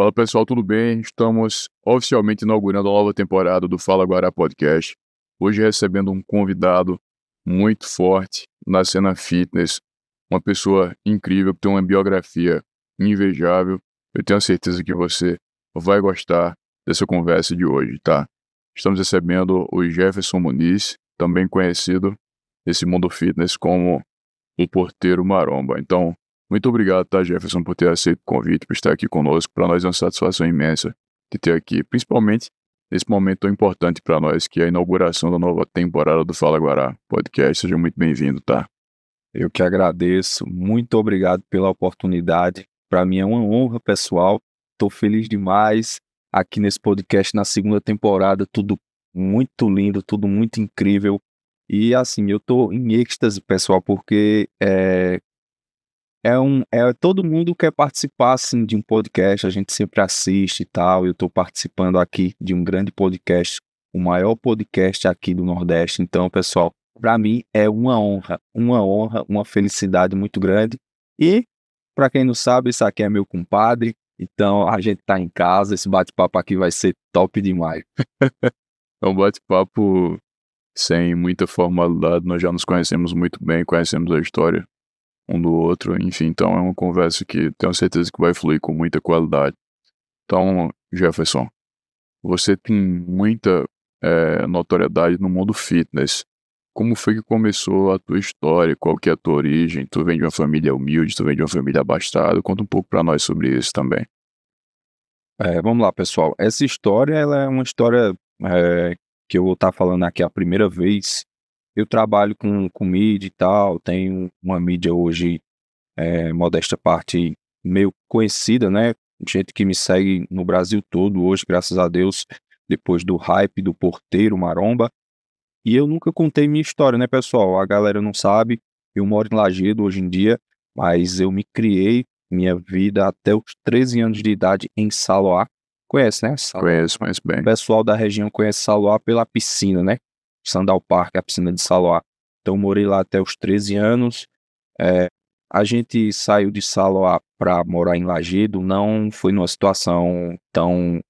Fala pessoal, tudo bem? Estamos oficialmente inaugurando a nova temporada do Fala Guará Podcast. Hoje recebendo um convidado muito forte na cena fitness, uma pessoa incrível que tem uma biografia invejável. Eu tenho certeza que você vai gostar dessa conversa de hoje, tá? Estamos recebendo o Jefferson Muniz, também conhecido nesse mundo fitness como o Porteiro Maromba. Então, muito obrigado, tá, Jefferson, por ter aceito o convite, por estar aqui conosco. Para nós é uma satisfação imensa de ter aqui, principalmente nesse momento tão importante para nós, que é a inauguração da nova temporada do Fala Guará Podcast. Seja muito bem-vindo, tá? Eu que agradeço, muito obrigado pela oportunidade. Para mim é uma honra, pessoal. Estou feliz demais aqui nesse podcast na segunda temporada, tudo muito lindo, tudo muito incrível. E assim, eu estou em êxtase, pessoal, porque todo mundo quer participar assim, de um podcast, a gente sempre assiste e tal. Eu estou participando aqui de um grande podcast, o maior podcast aqui do Nordeste. Então, pessoal, para mim é uma honra, uma felicidade muito grande. E, para quem não sabe, isso aqui é meu compadre. Então, a gente tá em casa, esse bate-papo aqui vai ser top demais. É um bate-papo sem muita formalidade, nós já nos conhecemos muito bem, conhecemos a história um do outro, enfim, então é uma conversa que tenho certeza que vai fluir com muita qualidade. Então, Jefferson, você tem muita notoriedade no mundo fitness. Como foi que começou a tua história? Qual que é a tua origem? Tu vem de uma família humilde, tu vem de uma família abastada? Conta um pouco pra nós sobre isso também. Vamos lá, pessoal. Essa história, ela é uma história que eu vou estar falando aqui a primeira vez. Eu trabalho com mídia e tal, tenho uma mídia hoje, modesta parte, meio conhecida, né? Gente que me segue no Brasil todo hoje, graças a Deus, depois do hype do Porteiro Maromba. E eu nunca contei minha história, né, pessoal? A galera não sabe, eu moro em Lagedo hoje em dia, mas eu me criei minha vida até os 13 anos de idade em Saloá. Conhece, né? Saloá. Conheço O bem. pessoal da região conhece Saloá pela piscina, né? Sandal Park, a piscina de Saloá. Então, eu morei lá até os 13 anos. A gente saiu de Saloá para morar em Lagedo, não foi numa situação tão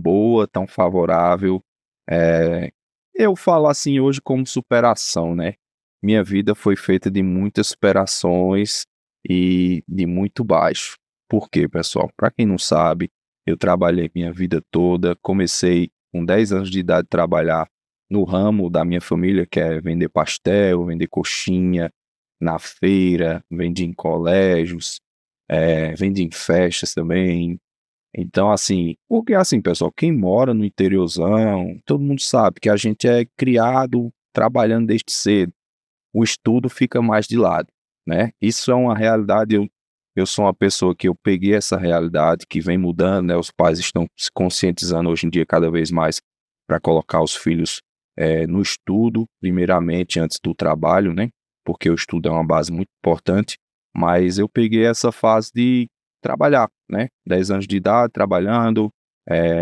boa, tão favorável. Eh, eu falo assim hoje como superação, né? Minha vida foi feita de muitas superações e de muito baixo. Por quê, pessoal? Para quem não sabe, eu trabalhei minha vida toda, comecei com 10 anos de idade a trabalhar no ramo da minha família, que é vender pastel, vender coxinha na feira, vendi em colégios, vendi em festas também. Então, assim, porque assim, pessoal, quem mora no interiorzão, todo mundo sabe que a gente é criado trabalhando desde cedo. O estudo fica mais de lado, né? Isso é uma realidade. Eu sou uma pessoa que eu peguei essa realidade que vem mudando, né? Os pais estão se conscientizando hoje em dia cada vez mais para colocar os filhos no estudo, primeiramente, antes do trabalho, né? Porque o estudo é uma base muito importante. Mas eu peguei essa fase de trabalhar, né? 10 anos de idade, trabalhando,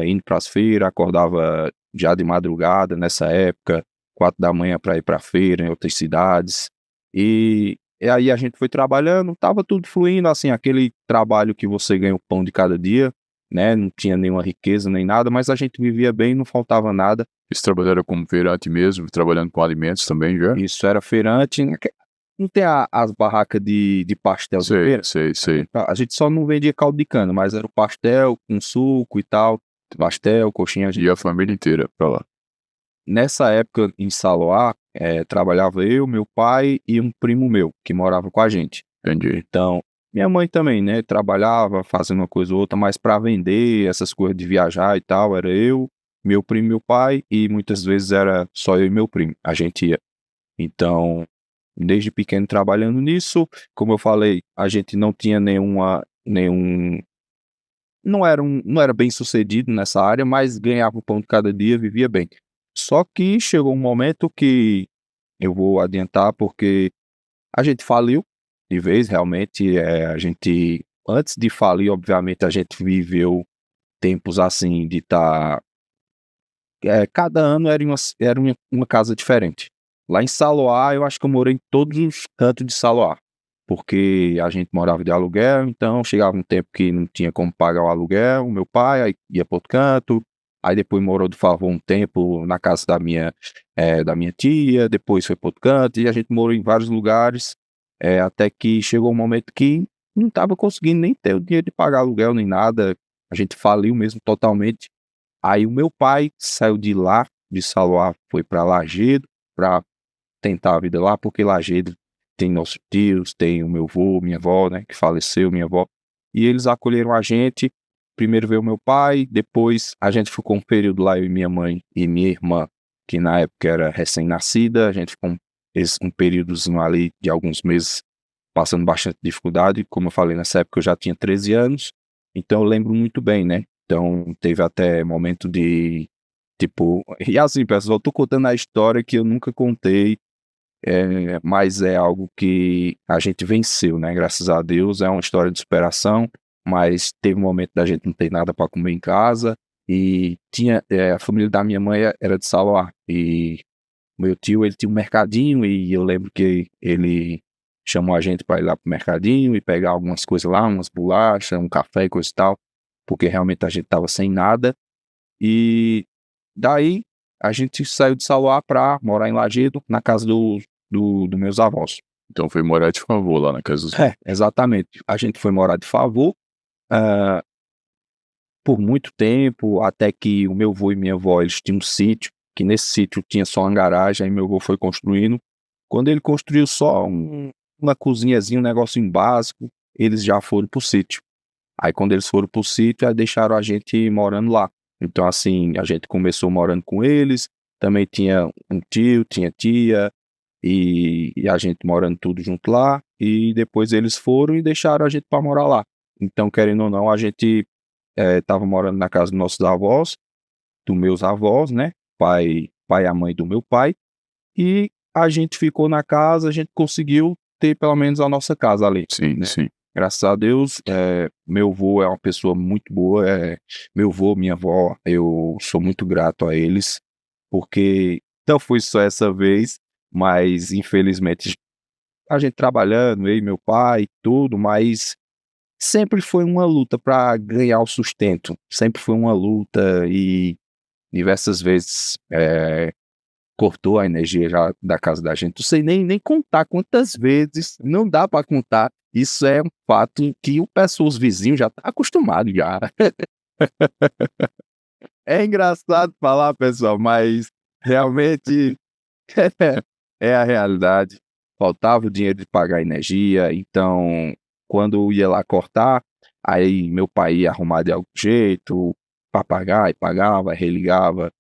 indo para as feiras, acordava já de madrugada nessa época, 4 da manhã para ir para a feira em outras cidades. E aí a gente foi trabalhando, tava tudo fluindo, assim, aquele trabalho que você ganha o pão de cada dia, né? Não tinha nenhuma riqueza nem nada, mas a gente vivia bem, não faltava nada. Esse trabalho era como feirante mesmo, trabalhando com alimentos também já? Isso era feirante. Não tem as barracas de pastel de Sei, feira? sei. A gente só não vendia caldo de cana, mas era o pastel com suco e tal. Pastel, coxinha. E a família inteira pra lá. Nessa época, em Saloá, trabalhava eu, meu pai e um primo meu, que morava com a gente. Entendi. Então, minha mãe também, né, trabalhava, fazendo uma coisa ou outra, mas para vender, essas coisas de viajar e tal, era eu, meu primo e meu pai, e muitas vezes era só eu e meu primo, a gente ia. Então, desde pequeno trabalhando nisso, como eu falei, a gente não tinha não era bem sucedido nessa área, mas ganhava o pão de cada dia, vivia bem. Só que chegou um momento que eu vou adiantar, porque a gente faliu de vez, realmente, a gente, antes de falir, obviamente, a gente viveu tempos assim de estar, cada ano era uma casa diferente. Lá em Saloá, eu acho que eu morei em todos os cantos de Saloá. porque a gente morava de aluguel, então chegava um tempo que não tinha como pagar o aluguel, o meu pai aí ia para outro canto, aí depois morou de favor um tempo na casa da minha tia, depois foi para outro canto, e a gente morou em vários lugares, até que chegou um momento que não estava conseguindo nem ter o dinheiro de pagar aluguel nem nada, a gente faliu mesmo totalmente. Aí o meu pai saiu de lá, de Saloá, foi para Lagedo, para tentar a vida lá, porque Lagedo tem nossos tios, tem o meu avô, minha avó, né, que faleceu, minha avó, e eles acolheram a gente. Primeiro veio meu pai, depois a gente ficou um período lá, eu e minha mãe e minha irmã, que na época era recém-nascida, a gente ficou um períodozinho ali de alguns meses passando bastante dificuldade. Como eu falei, nessa época eu já tinha 13 anos, então eu lembro muito bem, né? Então teve até momento de, tipo, e assim, pessoal, eu tô contando a história que eu nunca contei, mas é algo que a gente venceu, né? Graças a Deus, é uma história de superação, mas teve um momento da gente não ter nada para comer em casa, e a família da minha mãe era de Salvador, e meu tio, ele tinha um mercadinho, e eu lembro que ele chamou a gente para ir lá pro mercadinho e pegar algumas coisas lá, umas bolachas, um café e coisa e tal, porque realmente a gente tava sem nada. E daí a gente saiu de Sauá para morar em Lagedo, na casa dos meus avós. Então foi morar de favor lá na casa dos... Exatamente. A gente foi morar de favor, ah, por muito tempo, até que o meu avô e minha avó, eles tinham um sítio, que nesse sítio tinha só uma garagem, aí meu avô foi construindo. Quando ele construiu só uma cozinhazinha, um negocinho básico, eles já foram pro sítio. Aí quando eles foram pro sítio, aí deixaram a gente morando lá. Então assim, a gente começou morando com eles, também tinha um tio, tinha tia, e a gente morando tudo junto lá, e depois eles foram e deixaram a gente para morar lá. Então, querendo ou não, a gente tava morando na casa dos nossos avós, dos meus avós, né? Pai e a mãe do meu pai, e a gente ficou na casa, a gente conseguiu ter pelo menos a nossa casa ali, Sim, né? sim. Graças a Deus, meu avô é uma pessoa muito boa, meu avô, minha avó, eu sou muito grato a eles, porque não foi só essa vez, mas infelizmente a gente trabalhando, eu e meu pai e tudo, mas sempre foi uma luta para ganhar o sustento, sempre foi uma luta, e diversas vezes cortou a energia já da casa da gente. Não sei nem contar quantas vezes, não dá para contar. Isso é um fato que os vizinhos já tá acostumado já. É engraçado falar, pessoal, mas realmente é a realidade. Faltava o dinheiro de pagar a energia, então quando eu ia lá cortar, aí meu pai ia arrumar de algum jeito para pagar, e pagava, religava.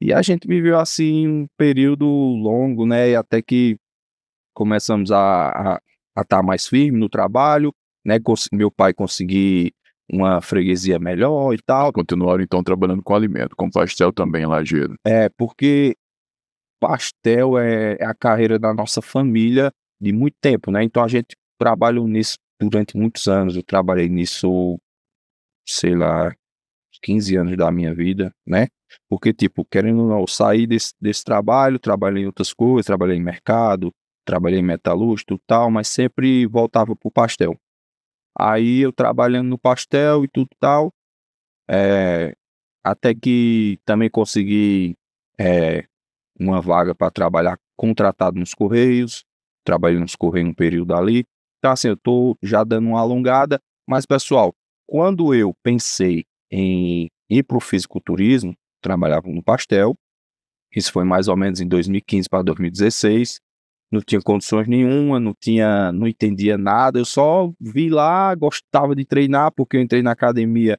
E a gente viveu assim um período longo, né? E até que começamos a estar mais firme no trabalho, né? Meu pai conseguir uma freguesia melhor e tal. Continuaram então trabalhando com alimento, com pastel também, Lagedo. Porque pastel é a carreira da nossa família de muito tempo, né? Então a gente trabalhou nisso durante muitos anos. Eu trabalhei nisso, sei lá, 15 anos da minha vida, né? Porque, tipo, querendo ou não, eu saí desse trabalho, trabalhei em outras coisas, trabalhei em mercado, trabalhei em metalúrgico e tal, mas sempre voltava pro pastel. Aí eu trabalhando no pastel e tudo tal, é, até que também consegui é, uma vaga para trabalhar contratado nos Correios, trabalhei nos Correios um período ali. Então, assim, eu tô já dando uma alongada, mas, pessoal, quando eu pensei em ir para o fisiculturismo, trabalhava no pastel, isso foi mais ou menos em 2015 para 2016, não tinha condições nenhuma, não entendia nada, eu só vi lá, gostava de treinar, porque eu entrei na academia,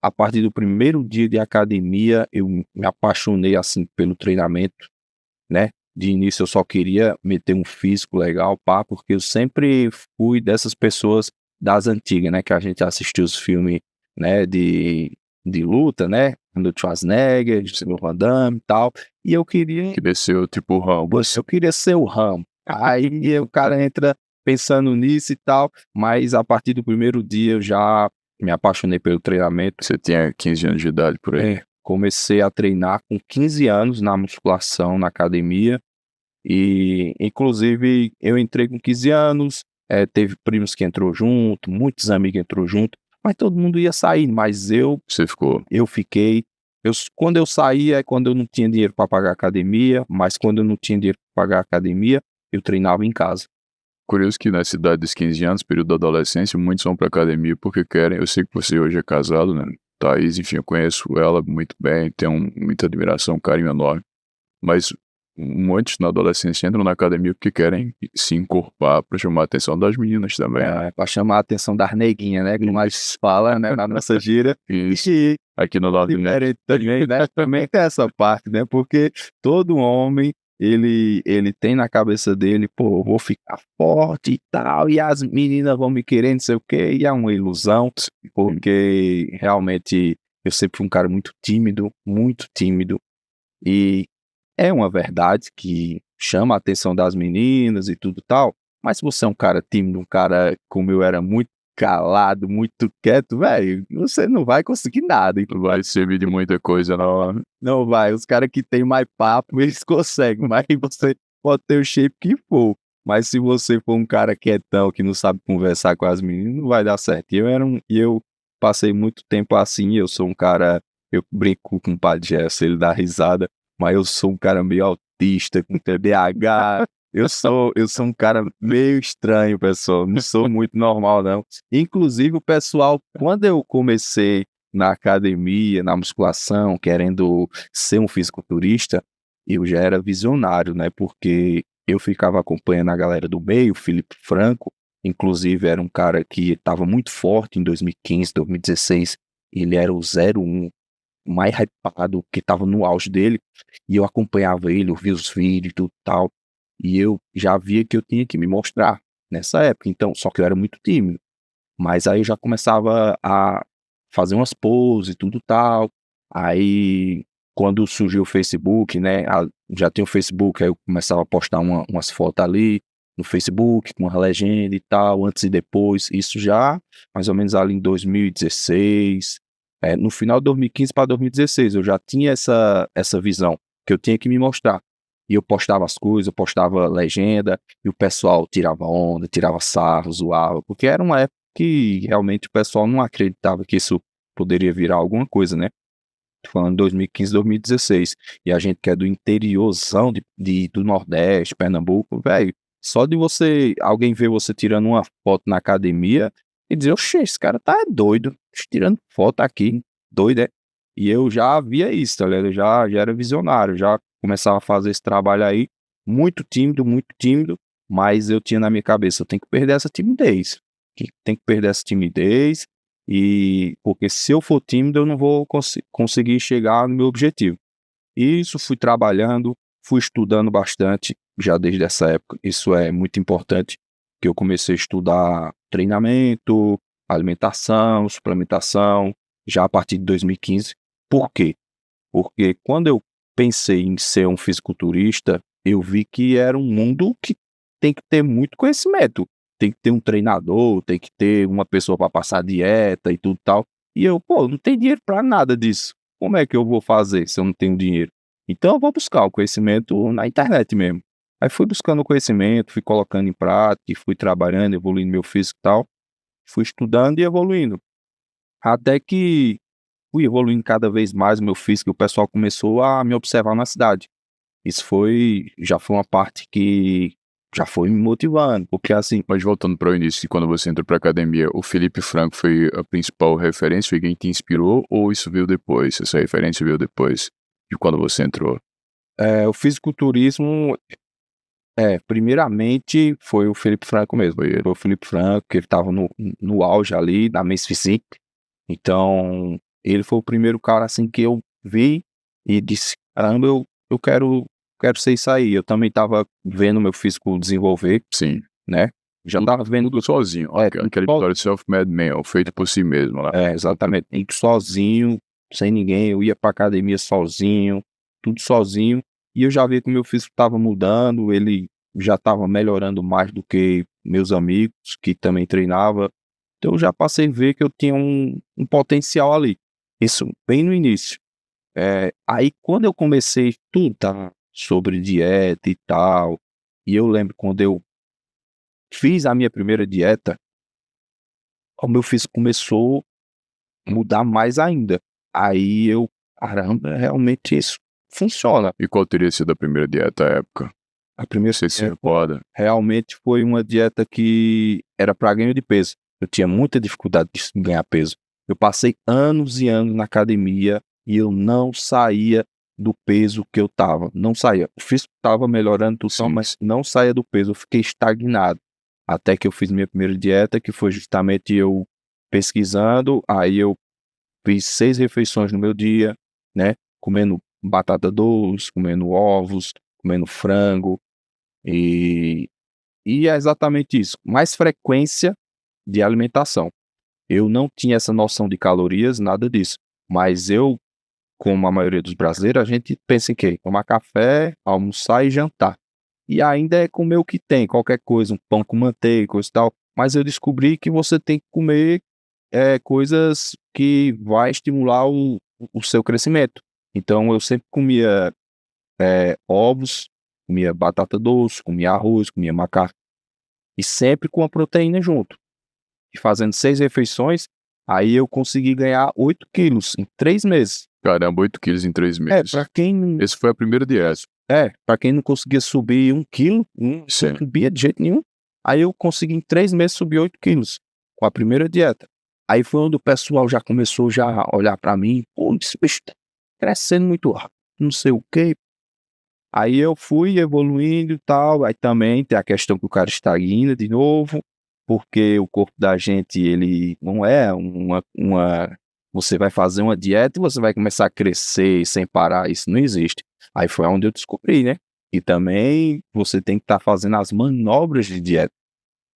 a partir do primeiro dia de academia, eu me apaixonei, assim, pelo treinamento, né? De início eu só queria meter um físico legal, pá, porque eu sempre fui dessas pessoas das antigas, né? Que a gente assistiu os filmes, né? De luta, né? Do Schwarzenegger, do Van Damme e tal. E eu queria... Que desceu tipo o Rambo. Eu queria ser o Rambo. Aí o cara entra pensando nisso e tal, mas a partir do primeiro dia eu já me apaixonei pelo treinamento. Você tinha 15 anos de idade por aí. Comecei a treinar com 15 anos na musculação, na academia, e inclusive eu entrei com 15 anos, teve primos que entrou junto, muitos amigos entrou junto, mas todo mundo ia sair, mas Você ficou. eu fiquei. Quando eu saía é quando eu não tinha dinheiro para pagar academia, mas quando eu não tinha dinheiro para pagar academia, eu treinava em casa. Curioso que nessa idade dos 15 anos, período da adolescência, muitos vão pra academia porque querem. Eu sei que você hoje é casado, né? Thaís, enfim, eu conheço ela muito bem, tenho muita admiração, um carinho enorme. Mas muitos na adolescência entram na academia porque querem se encorpar pra chamar a atenção das meninas também, né? Para chamar a atenção das neguinhas, né? Como a gente fala, né? Na nossa gíria. Isso. E Aqui no lado diferente também, né? Também tem essa parte, né? Porque todo homem, ele tem na cabeça dele, pô, eu vou ficar forte e tal, e as meninas vão me querer, não sei o quê, e é uma ilusão, porque realmente eu sempre fui um cara muito tímido, e é uma verdade que chama a atenção das meninas e tudo tal, mas se você é um cara tímido, um cara como eu era muito calado, muito quieto, velho, você não vai conseguir nada. Não vai servir de muita coisa, não. Não vai. Os caras que tem mais papo, eles conseguem, mas você pode ter o shape que for. Mas se você for um cara quietão, que não sabe conversar com as meninas, não vai dar certo. Eu passei muito tempo assim, eu sou um cara, eu brinco com o Padre Gerson, ele dá risada, mas eu sou um cara meio autista, com TDAH. Eu sou um cara meio estranho, pessoal. Não sou muito normal, não. Inclusive, o pessoal, quando eu comecei na academia, na musculação, querendo ser um fisiculturista, eu já era visionário, né? Porque eu ficava acompanhando a galera do meio, Felipe Franco, inclusive era um cara que estava muito forte em 2015, 2016, ele era o 01, mais hypado, que estava no auge dele, e eu acompanhava ele, eu via os vídeos e tudo tal, e eu já via que eu tinha que me mostrar nessa época, então, só que eu era muito tímido, mas aí eu já começava a fazer umas poses e tudo tal, aí quando surgiu o Facebook, né, já tem o Facebook, aí eu começava a postar umas fotos ali no Facebook, com uma legenda e tal, antes e depois, isso já mais ou menos ali em 2016, no final de 2015 para 2016, eu já tinha essa visão, que eu tinha que me mostrar. E eu postava as coisas, eu postava legenda, e o pessoal tirava onda, tirava sarro, zoava, porque era uma época que realmente o pessoal não acreditava que isso poderia virar alguma coisa, né? Tô falando 2015, 2016. E a gente que é do interiorzão do Nordeste, Pernambuco, velho, só de alguém ver você tirando uma foto na academia e dizer, oxe, esse cara tá doido, tirando foto aqui, doido, é? E eu já via isso, tá ligado? Eu já era visionário, já começava a fazer esse trabalho aí, muito tímido, mas eu tinha na minha cabeça, eu tenho que perder essa timidez. Tem que perder essa timidez, e porque se eu for tímido, eu não vou conseguir chegar no meu objetivo. E isso fui trabalhando, fui estudando bastante, já desde essa época. Isso é muito importante, que eu comecei a estudar treinamento, alimentação, suplementação, já a partir de 2015. Por quê? Porque quando eu pensei em ser um fisiculturista, eu vi que era um mundo que tem que ter muito conhecimento. Tem que ter um treinador, tem que ter uma pessoa para passar dieta e tudo tal. E eu, pô, não tenho dinheiro para nada disso. Como é que eu vou fazer se eu não tenho dinheiro? Então eu vou buscar o conhecimento na internet mesmo. Aí fui buscando o conhecimento, fui colocando em prática, fui trabalhando, evoluindo meu físico e tal. Fui estudando e evoluindo. Até que fui evoluindo cada vez mais o meu físico e o pessoal começou a me observar na cidade. Isso já foi uma parte que já foi me motivando, porque assim, Mas voltando para o início, quando você entrou para academia, o Felipe Franco foi a principal referência, foi quem te inspirou, ou isso veio depois? Essa referência veio depois de quando você entrou? o fisiculturismo, primeiramente foi o Felipe Franco mesmo. Foi o Felipe Franco, que ele estava no auge ali, da Men's Physique. Então, ele foi o primeiro cara assim que eu vi e disse, caramba, eu quero ser isso aí. Eu também estava vendo meu físico desenvolver, Sim. né? Já estava vendo Tudo sozinho. Aquela história de self-made man, feito por si mesmo, né? exatamente. Tudo sozinho, sem ninguém. Eu ia pra academia sozinho, tudo sozinho. E eu já vi que o meu físico estava mudando, ele já estava melhorando mais do que meus amigos, que também treinava. Então eu já passei a ver que eu tinha um potencial ali. Isso bem no início. Aí quando eu comecei a estudar sobre dieta e tal, e eu lembro quando eu fiz a minha primeira dieta, o meu físico começou a mudar mais ainda. Aí eu, caramba, realmente isso funciona. E qual teria sido a primeira dieta à época? A primeira Você se dieta recorda? realmente foi uma dieta que era para ganho de peso. Eu tinha muita dificuldade de ganhar peso. Eu passei anos e anos na academia e eu não saía do peso que eu tava. Não saía. O físico tava melhorando tudo, Sim. mas não saía do peso. Eu fiquei estagnado. Até que eu fiz minha primeira dieta, que foi justamente eu pesquisando. Aí eu fiz 6 refeições no meu dia, né? Comendo batata doce, comendo ovos, comendo frango. E é exatamente isso. Mais frequência de alimentação. Eu não tinha essa noção de calorias, nada disso. Mas eu, como a maioria dos brasileiros, a gente pensa em quê? Tomar café, almoçar e jantar. E ainda é comer o que tem, qualquer coisa, um pão com manteiga, coisa e tal. Mas eu descobri que você tem que comer coisas que vai estimular o seu crescimento. Então eu sempre comia ovos, comia batata doce, comia arroz, comia macarrão. E sempre com a proteína junto. E fazendo 6 refeições, aí eu consegui ganhar 8 quilos em 3 meses. Caramba, 8 quilos em 3 meses. Pra quem... Esse foi a primeira dieta. Pra quem não conseguia subir 1 quilo, não Sim. subia de jeito nenhum. Aí eu consegui em 3 meses subir 8 quilos com a primeira dieta. Aí foi onde o pessoal já começou a olhar pra mim. Pô, esse bicho tá crescendo muito rápido, não sei o quê. Aí eu fui evoluindo e tal. Aí também tem a questão que o cara estagna de novo, porque o corpo da gente, ele não é você vai fazer uma dieta e você vai começar a crescer sem parar. Isso não existe. Aí foi onde eu descobri, né? E também você tem que estar fazendo as manobras de dieta.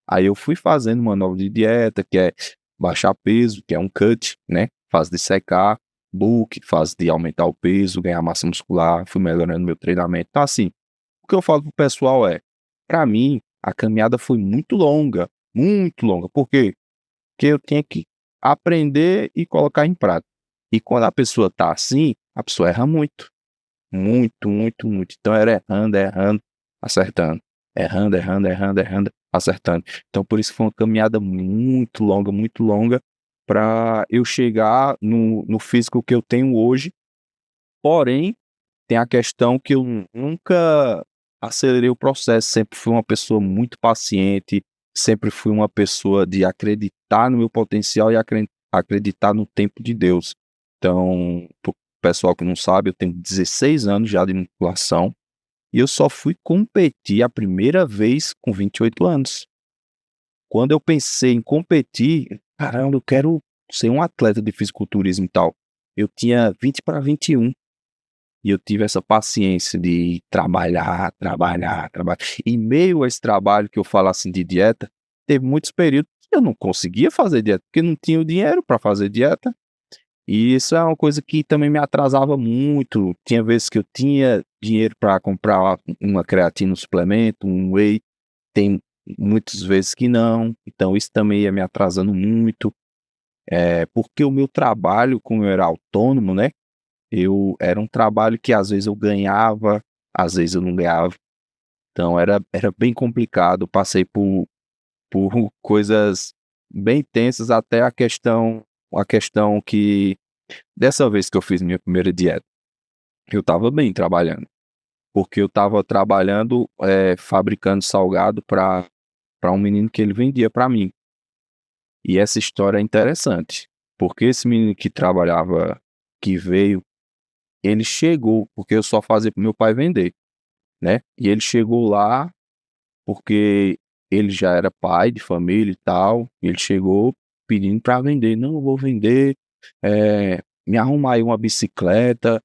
Aí eu fui fazendo manobra de dieta, que é baixar peso, que é um cut, né? Fase de secar, bulk, fase de aumentar o peso, ganhar massa muscular, fui melhorando meu treinamento. Então, assim, o que eu falo pro pessoal é, pra mim, a caminhada foi muito longa, muito longa. Por quê? Porque eu tinha que aprender e colocar em prática. E quando a pessoa tá assim, a pessoa erra muito. Muito, muito, muito. Então era errando, errando, acertando. Errando, errando, errando, errando, acertando. Então por isso foi uma caminhada muito longa, para eu chegar no físico que eu tenho hoje. Porém, tem a questão que eu nunca acelerei o processo, sempre fui uma pessoa muito paciente, sempre fui uma pessoa de acreditar no meu potencial e acreditar no tempo de Deus. Então, pro pessoal que não sabe, eu tenho 16 anos já de musculação e eu só fui competir a primeira vez com 28 anos. Quando eu pensei em competir, caramba, eu quero ser um atleta de fisiculturismo e tal. Eu tinha 20 para 21. E eu tive essa paciência de trabalhar. E meio a esse trabalho que eu falo assim de dieta, teve muitos períodos que eu não conseguia fazer dieta, porque não tinha o dinheiro para fazer dieta. E isso é uma coisa que também me atrasava muito. Tinha vezes que eu tinha dinheiro para comprar uma creatina, um suplemento, um whey. Tem muitas vezes que não. Então isso também ia me atrasando muito. Porque o meu trabalho, como eu era autônomo, né? Era um trabalho que às vezes eu ganhava, às vezes eu não ganhava. Então era bem complicado. Passei por coisas bem tensas, até a questão que dessa vez que eu fiz minha primeira dieta, eu estava bem trabalhando, porque eu estava trabalhando fabricando salgado para um menino que ele vendia para mim. E essa história é interessante, porque esse menino que trabalhava, que veio, ele chegou, porque eu só fazia para meu pai vender, né? E ele chegou lá porque ele já era pai de família e tal. E ele chegou pedindo para vender. Não, eu vou vender, me arruma aí uma bicicleta,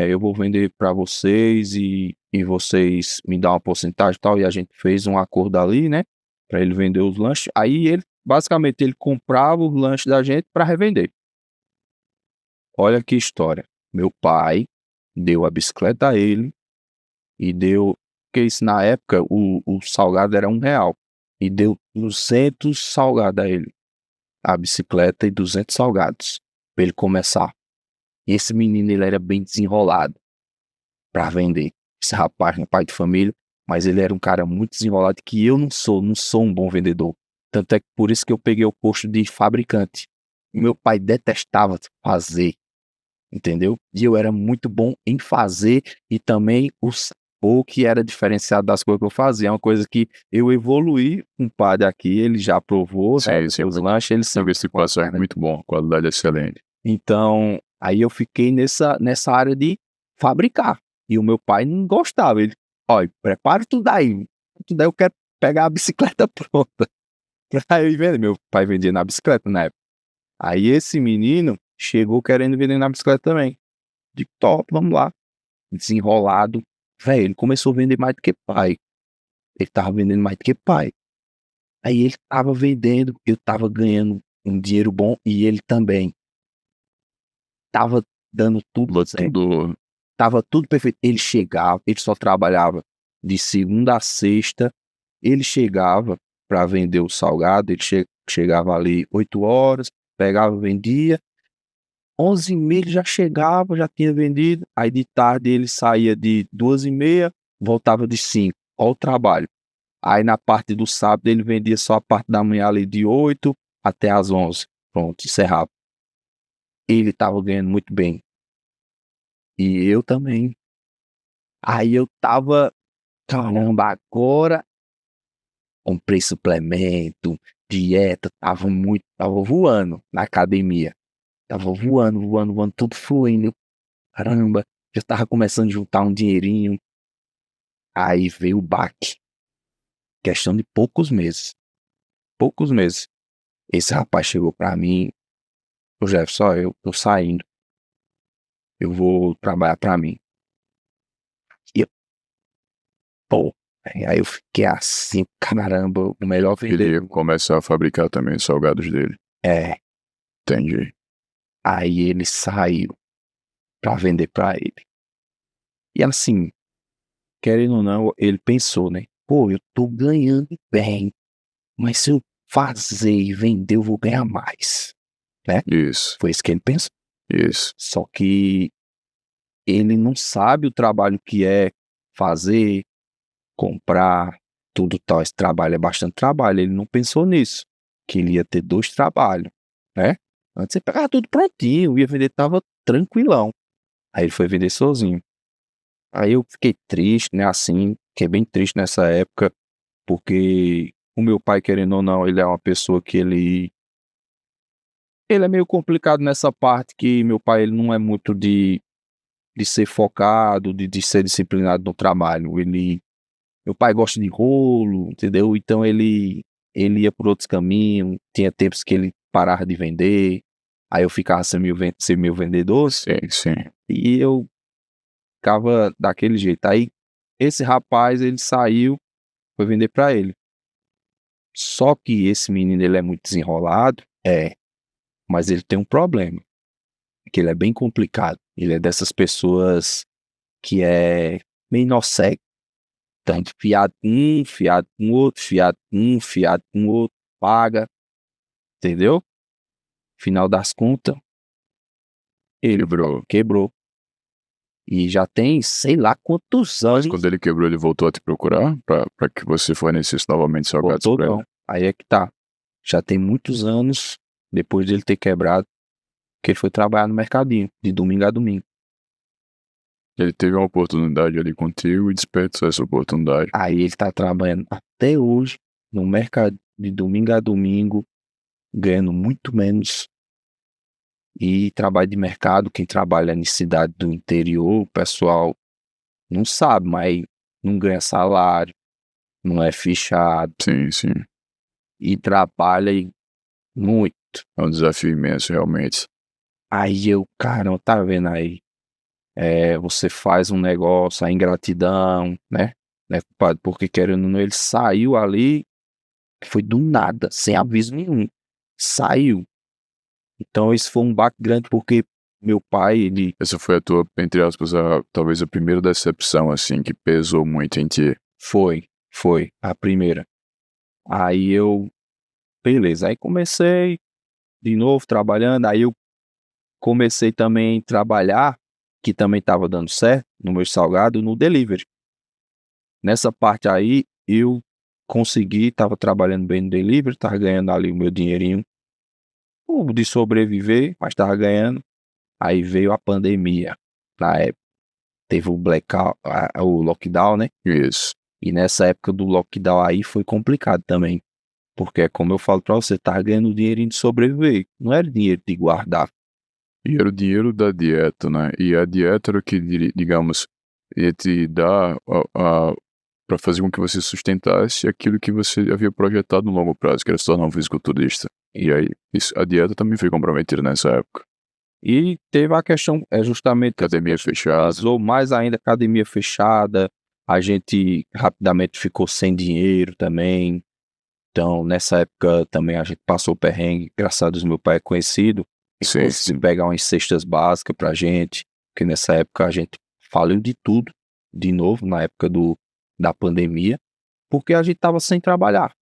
eu vou vender para vocês e vocês me dão uma porcentagem e tal. E a gente fez um acordo ali, né? Para ele vender os lanches. Aí ele, basicamente, ele comprava os lanches da gente para revender. Olha que história. Meu pai deu a bicicleta a ele e deu, porque isso na época o salgado era R$1 e deu 200 salgados a ele, a bicicleta e 200 salgados para ele começar. E esse menino, ele era bem desenrolado para vender. Esse rapaz, pai de família, Mas ele era um cara muito desenrolado que eu não sou um bom vendedor. Tanto é que por isso que eu peguei o posto de fabricante. Meu pai detestava fazer, entendeu? E eu era muito bom em fazer e também o sabor que era diferenciado das coisas que eu fazia. É uma coisa que eu evoluí com o padre aqui, ele já provou, né, Sim, sim. os lanches, ele sempre... Esse passo é muito bom, qualidade excelente. Então, aí eu fiquei nessa área de fabricar. E o meu pai não gostava. Ele, olha, prepara tudo aí. Tudo aí eu quero pegar a bicicleta pronta. Aí ele vende. Meu pai vendia na bicicleta na época. Aí esse menino chegou querendo vender na bicicleta também. Digo, top, vamos lá. Desenrolado. Velho, ele começou a vender mais do que pai. Ele tava vendendo mais do que pai. Aí ele tava vendendo, eu tava ganhando um dinheiro bom e ele também. Tava dando tudo certo. Tudo. Tava tudo perfeito. Ele chegava, ele só trabalhava de segunda a sexta. Ele chegava para vender o salgado, ele chegava ali 8 horas, pegava, vendia. 11h30 ele já chegava, já tinha vendido. Aí de tarde ele saía de 2h30, voltava de 5. Olha o trabalho. Aí na parte do sábado ele vendia só a parte da manhã ali de 8 até as 11. Pronto, encerrava. Ele tava ganhando muito bem. E eu também. Aí eu tava, caramba, agora comprei suplemento, dieta, tava voando na academia. Tava voando, voando, voando, tudo fluindo. Caramba, já tava começando a juntar um dinheirinho. Aí veio o baque. Questão de poucos meses. Poucos meses. Esse rapaz chegou pra mim, ô Jefferson, eu tô saindo. Eu vou trabalhar pra mim. E eu, pô, aí eu fiquei assim, caramba, o melhor Ele vendedor. ia começar a fabricar também os salgados dele. É, Entendi. aí ele saiu pra vender pra ele. E assim, querendo ou não, ele pensou, né? Pô, eu tô ganhando bem, mas se eu fazer e vender, eu vou ganhar mais, né? Isso, Foi isso que ele pensou. isso. Só que ele não sabe o trabalho que é fazer, comprar, tudo tal. Esse trabalho é bastante trabalho. Ele não pensou nisso, que ele ia ter 2 trabalhos, né? Antes ele pegava tudo prontinho, ia vender, tava tranquilão. Aí ele foi vender sozinho. Aí eu fiquei triste, né? Assim, fiquei bem triste nessa época, porque o meu pai, querendo ou não, ele é uma pessoa que ele é meio complicado nessa parte que meu pai, ele não é muito de ser focado, de ser disciplinado no trabalho. Meu pai gosta de rolo, entendeu? Então ele ia por outros caminhos, tinha tempos que ele parava de vender, aí eu ficava sem meu vendedor, Sim, sim. e eu ficava daquele jeito. Aí esse rapaz, ele saiu, foi vender pra ele. Só que esse menino, ele é muito desenrolado, mas ele tem um problema, que ele é bem complicado. Ele é dessas pessoas que é meio inocente, tanto fiado com outro, fiado com outro, paga, entendeu? Final das contas, ele Quebrou. quebrou. E já tem sei lá quantos Mas anos. quando ele quebrou, ele voltou a te procurar pra que você fornecesse novamente salgados Voltou pra ele? não. Aí é que tá. Já tem muitos anos, depois dele ter quebrado, que ele foi trabalhar no mercadinho, de domingo a domingo. Ele teve uma oportunidade ali contigo e desperdiçou essa oportunidade. Aí ele tá trabalhando até hoje no mercado de domingo a domingo, ganhando muito menos. E trabalho de mercado, quem trabalha em cidade do interior, o pessoal não sabe, mas não ganha salário, não é fichado Sim, sim. e trabalha muito. É um desafio imenso, realmente. Aí eu, caramba, tá vendo aí? Você faz um negócio, a ingratidão, né, culpado? Porque querendo ou não, ele saiu ali, foi do nada, sem aviso nenhum. Saiu. Então esse foi um baque grande porque meu pai, ele Essa foi a tua, entre aspas, talvez a primeira decepção, assim, que pesou muito em ti. foi a primeira. Aí eu, beleza, aí comecei de novo trabalhando, aí eu comecei também a trabalhar, que também estava dando certo, no meu salgado, no delivery. Nessa parte aí, eu consegui, estava trabalhando bem no delivery, estava ganhando ali o meu dinheirinho de sobreviver, mas estava ganhando. Aí veio a pandemia. Na época, teve o blackout, o lockdown, né? Isso. E nessa época do lockdown aí foi complicado também. Porque, como eu falo pra você, tava ganhando dinheirinho de sobreviver. Não era dinheiro de guardar. E era o dinheiro da dieta, né? E a dieta era o que, digamos, ia te dar para fazer com que você sustentasse aquilo que você havia projetado no longo prazo, que era se tornar um fisiculturista. E aí, a dieta também foi comprometida nessa época. E teve a questão, justamente... Academia fechada. Pesou mais ainda, academia fechada. A gente rapidamente ficou sem dinheiro também. Então, nessa época também a gente passou o perrengue. Graças a Deus, meu pai é conhecido. E Sim, conseguiu pegar umas cestas básicas pra gente. Porque nessa época a gente faliu de tudo. De novo, na época da pandemia. Porque a gente tava sem trabalhar.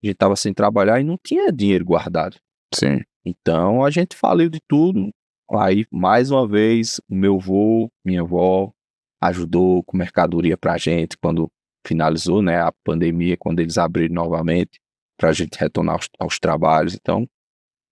A gente tava sem trabalhar e não tinha dinheiro guardado. Sim. Então, a gente faliu de tudo. Aí, mais uma vez, o meu avô, minha avó, ajudou com mercadoria pra gente quando finalizou, né, a pandemia, quando eles abriram novamente, pra gente retornar aos trabalhos. Então,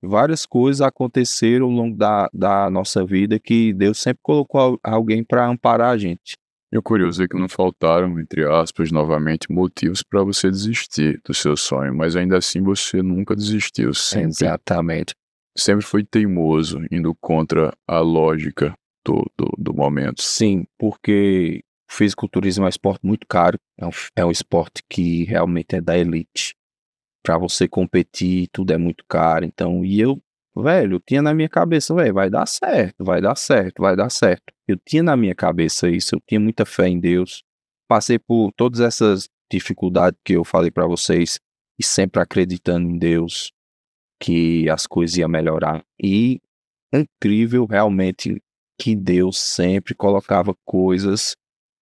várias coisas aconteceram ao longo da nossa vida que Deus sempre colocou alguém para amparar a gente. E o curioso é que não faltaram, entre aspas, novamente, motivos para você desistir do seu sonho, mas ainda assim você nunca desistiu, sempre. Exatamente. Sempre foi teimoso, indo contra a lógica do momento. Sim, porque o fisiculturismo é um esporte muito caro, é um esporte que realmente é da elite. Pra você competir, tudo é muito caro. Então, velho, eu tinha na minha cabeça, velho, vai dar certo, vai dar certo, vai dar certo. Eu tinha na minha cabeça isso, eu tinha muita fé em Deus. Passei por todas essas dificuldades que eu falei pra vocês e sempre acreditando em Deus que as coisas iam melhorar. E é incrível realmente que Deus sempre colocava coisas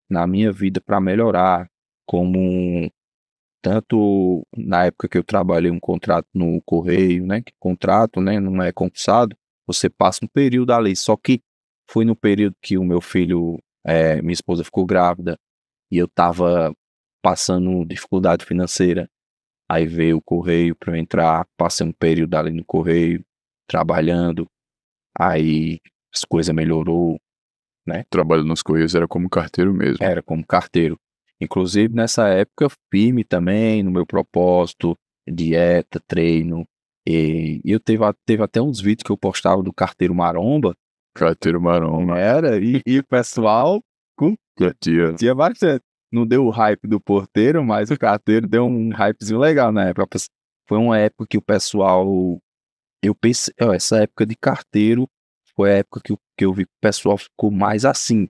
na minha vida para melhorar, como tanto na época que eu trabalhei um contrato no correio, né, que contrato, né, não é concursado, você passa um período ali, só que foi no período que o meu filho, minha esposa ficou grávida e eu tava passando dificuldade financeira, aí veio o correio para eu entrar, passei um período ali no correio, trabalhando, aí as coisas melhorou, né? O trabalho nos Correios era como carteiro mesmo. Era como carteiro. Inclusive, nessa época, firme também no meu propósito, dieta, treino. E eu teve até uns vídeos que eu postava do carteiro maromba. Carteiro maromba. E o pessoal Curtia. tinha bastante. Não deu o hype do porteiro, mas o carteiro deu um hypezinho legal na época. Foi uma época que o pessoal... Eu pensei, essa época de carteiro foi a época que eu vi que o pessoal ficou mais assim.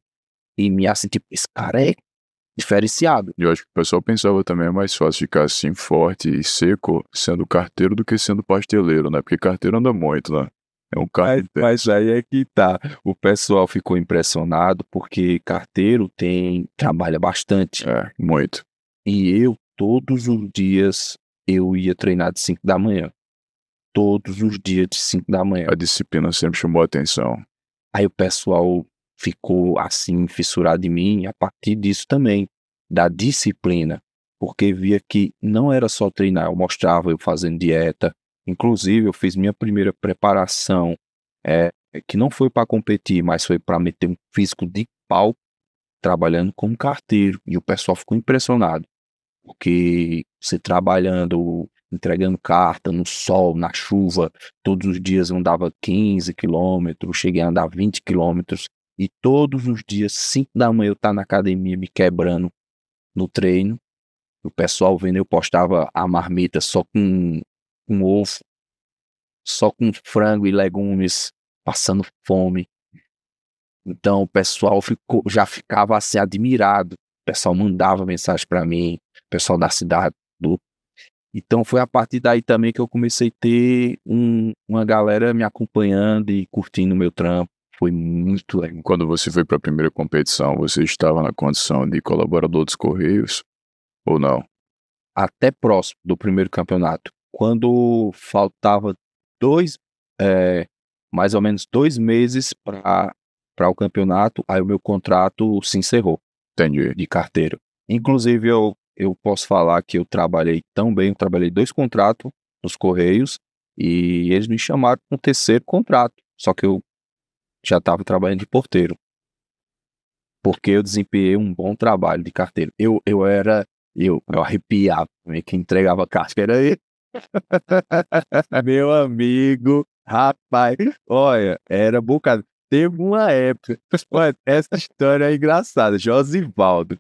E me assim, tipo, esse cara é diferenciado. Eu acho que o pessoal pensava também é mais fácil ficar assim forte e seco sendo carteiro do que sendo pasteleiro, né? Porque carteiro anda muito, né? É um carro Mas aí é que tá. O pessoal ficou impressionado porque carteiro trabalha bastante. É, muito. E eu, todos os dias, eu ia treinar de 5 da manhã. Todos os dias de 5 da manhã. A disciplina sempre chamou a atenção. Aí o pessoal ficou assim, fissurado em mim, a partir disso também, da disciplina, porque via que não era só treinar, eu mostrava eu fazendo dieta, inclusive eu fiz minha primeira preparação, que não foi para competir, mas foi para meter um físico de pau, trabalhando como carteiro, e o pessoal ficou impressionado, porque você trabalhando, entregando carta no sol, na chuva, todos os dias eu andava 15 quilômetros, cheguei a andar 20 quilômetros, e todos os dias, 5 da manhã, eu estava na academia me quebrando no treino. O pessoal vendo, eu postava a marmita só com ovo, só com frango e legumes, passando fome. Então o pessoal já ficava assim admirado. O pessoal mandava mensagem para mim, o pessoal da cidade. Então foi a partir daí também que eu comecei a ter uma galera me acompanhando e curtindo o meu trampo. Foi muito legal. Quando você foi para a primeira competição, você estava na condição de colaborador dos Correios ou não? Até próximo do primeiro campeonato. Quando faltava mais ou menos 2 meses para o campeonato, aí o meu contrato se encerrou Entendi. de carteiro. Inclusive, eu posso falar que eu trabalhei tão bem, eu trabalhei 2 contratos nos Correios e eles me chamaram para um terceiro contrato, só que eu já estava trabalhando de porteiro, porque eu desempenhei um bom trabalho de carteiro. Eu arrepiava, meio que entregava casca, era ele. Meu amigo, rapaz, olha, era bocado. Teve uma época, olha, essa história é engraçada, Josivaldo,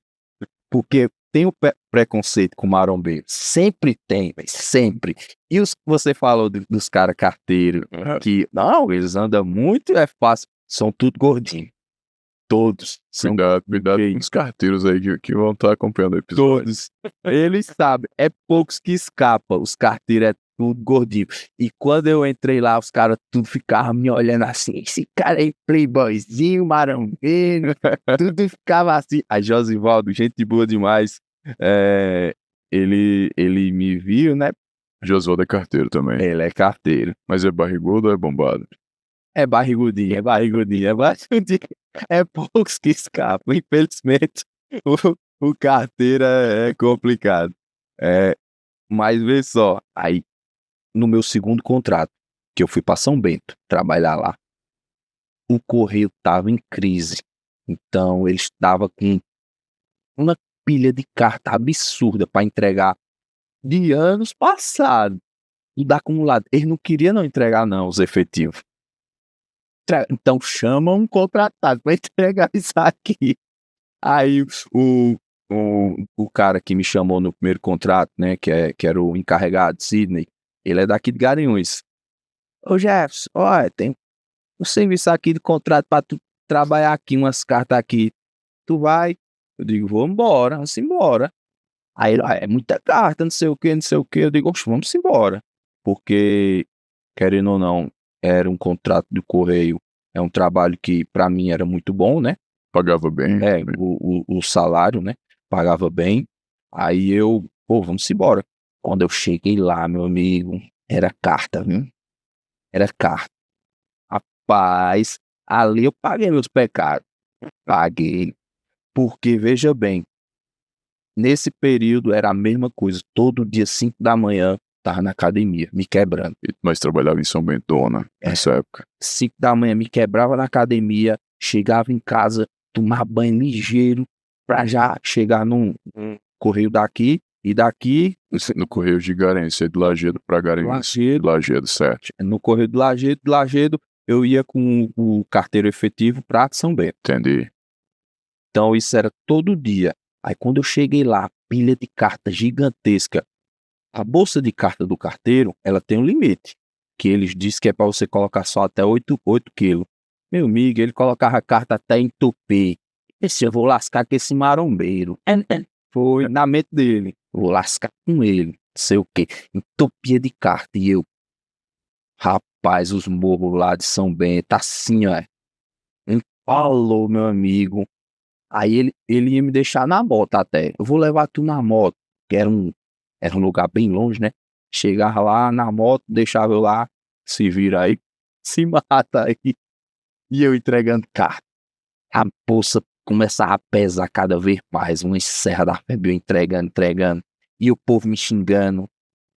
porque tem o preconceito com marombeiro, sempre tem, véi, sempre. E os que você falou dos caras carteiros, que, não, eles andam muito, é fácil, são tudo gordinho, todos são Cuidado com os carteiros aí que vão estar acompanhando o episódio. todos. Eles sabem, é poucos que escapam, os carteiros é tudo gordinho. E quando eu entrei lá, os caras tudo ficavam me olhando assim, esse cara aí, playboyzinho, marombeiro, tudo ficava assim. Aí Josivaldo, gente boa demais, ele me viu, né? Josualdo é carteiro também. Ele é carteiro. Mas é barrigudo ou é bombado? É barrigudinho, é barrigudinho, é barrigudinho. É poucos que escapam, infelizmente. O carteiro é complicado. Mas vê só, aí no meu segundo contrato, que eu fui para São Bento trabalhar lá, o correio tava em crise. Então ele estava com uma pilha de carta absurda para entregar de anos passados, tudo acumulado. Eles não queriam não entregar não os efetivos. Então chama um contratado para entregar isso aqui. Aí o cara que me chamou no primeiro contrato, né, que era o encarregado, Sidney, ele é daqui de Garanhuns. Ô Jefferson, olha, tem um serviço aqui de contrato para tu trabalhar aqui, umas cartas aqui. Tu vai? Eu digo, vamos embora. Aí ele, é muita carta, não sei o que, não sei o que. Eu digo, oxe, vamos embora. Porque, querendo ou não, era um contrato do Correio, é um trabalho que para mim era muito bom, né? Pagava bem? O salário, né? Pagava bem. Aí eu, vamos embora. Quando eu cheguei lá, meu amigo, era carta, viu? Era carta. Rapaz, ali eu paguei meus pecados. Paguei. Porque, veja bem, nesse período era a mesma coisa. Todo dia, 5 da manhã, tava na academia, me quebrando. Mas trabalhava em São Bentona nessa época. 5 da manhã, me quebrava na academia, chegava em casa, tomar banho ligeiro, pra já chegar num correio daqui, e daqui... No Correio de Garanhuns, de Lagedo pra Garanhuns. Lagedo, certo. No correio de Lagedo, eu ia com o carteiro efetivo pra São Bento. Entendi. Então isso era todo dia. Aí quando eu cheguei lá, pilha de carta gigantesca. A bolsa de carta do carteiro, ela tem um limite, que eles dizem que é para você colocar só até 8 quilos. Meu amigo, ele colocava a carta até entupir. Esse eu vou lascar com esse marombeiro. Foi na mente dele. Vou lascar com ele, não sei o quê. Entupia de carta. E eu, rapaz, os morros lá de São Bento, assim, ó. Ele falou, meu amigo. Aí ele ia me deixar na moto até. Eu vou levar tu na moto, que era um lugar bem longe, né? Chegava lá na moto, deixava eu lá, se vira aí, se mata aí. E eu entregando carta. A bolsa começava a pesar cada vez mais, uma serra da febre, eu entregando. E o povo me xingando.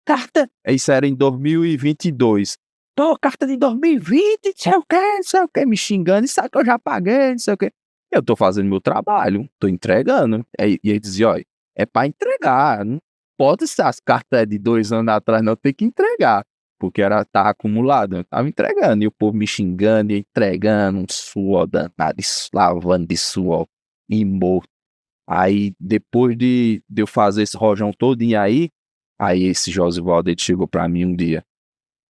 Carta! Isso era em 2022. Tô, carta de 2020, não sei o que, me xingando, isso aqui eu já paguei, não sei o que. Eu tô fazendo meu trabalho, tô entregando. E ele dizia, olha, é pra entregar, não pode ser as cartas de 2 anos atrás, não, tem que entregar. Porque tava acumulado, eu tava entregando. E o povo me xingando e entregando, um suor danado, lavando de suor, e morto. Aí, depois de eu fazer esse rojão todinho aí esse Josivaldo, ele chegou pra mim um dia.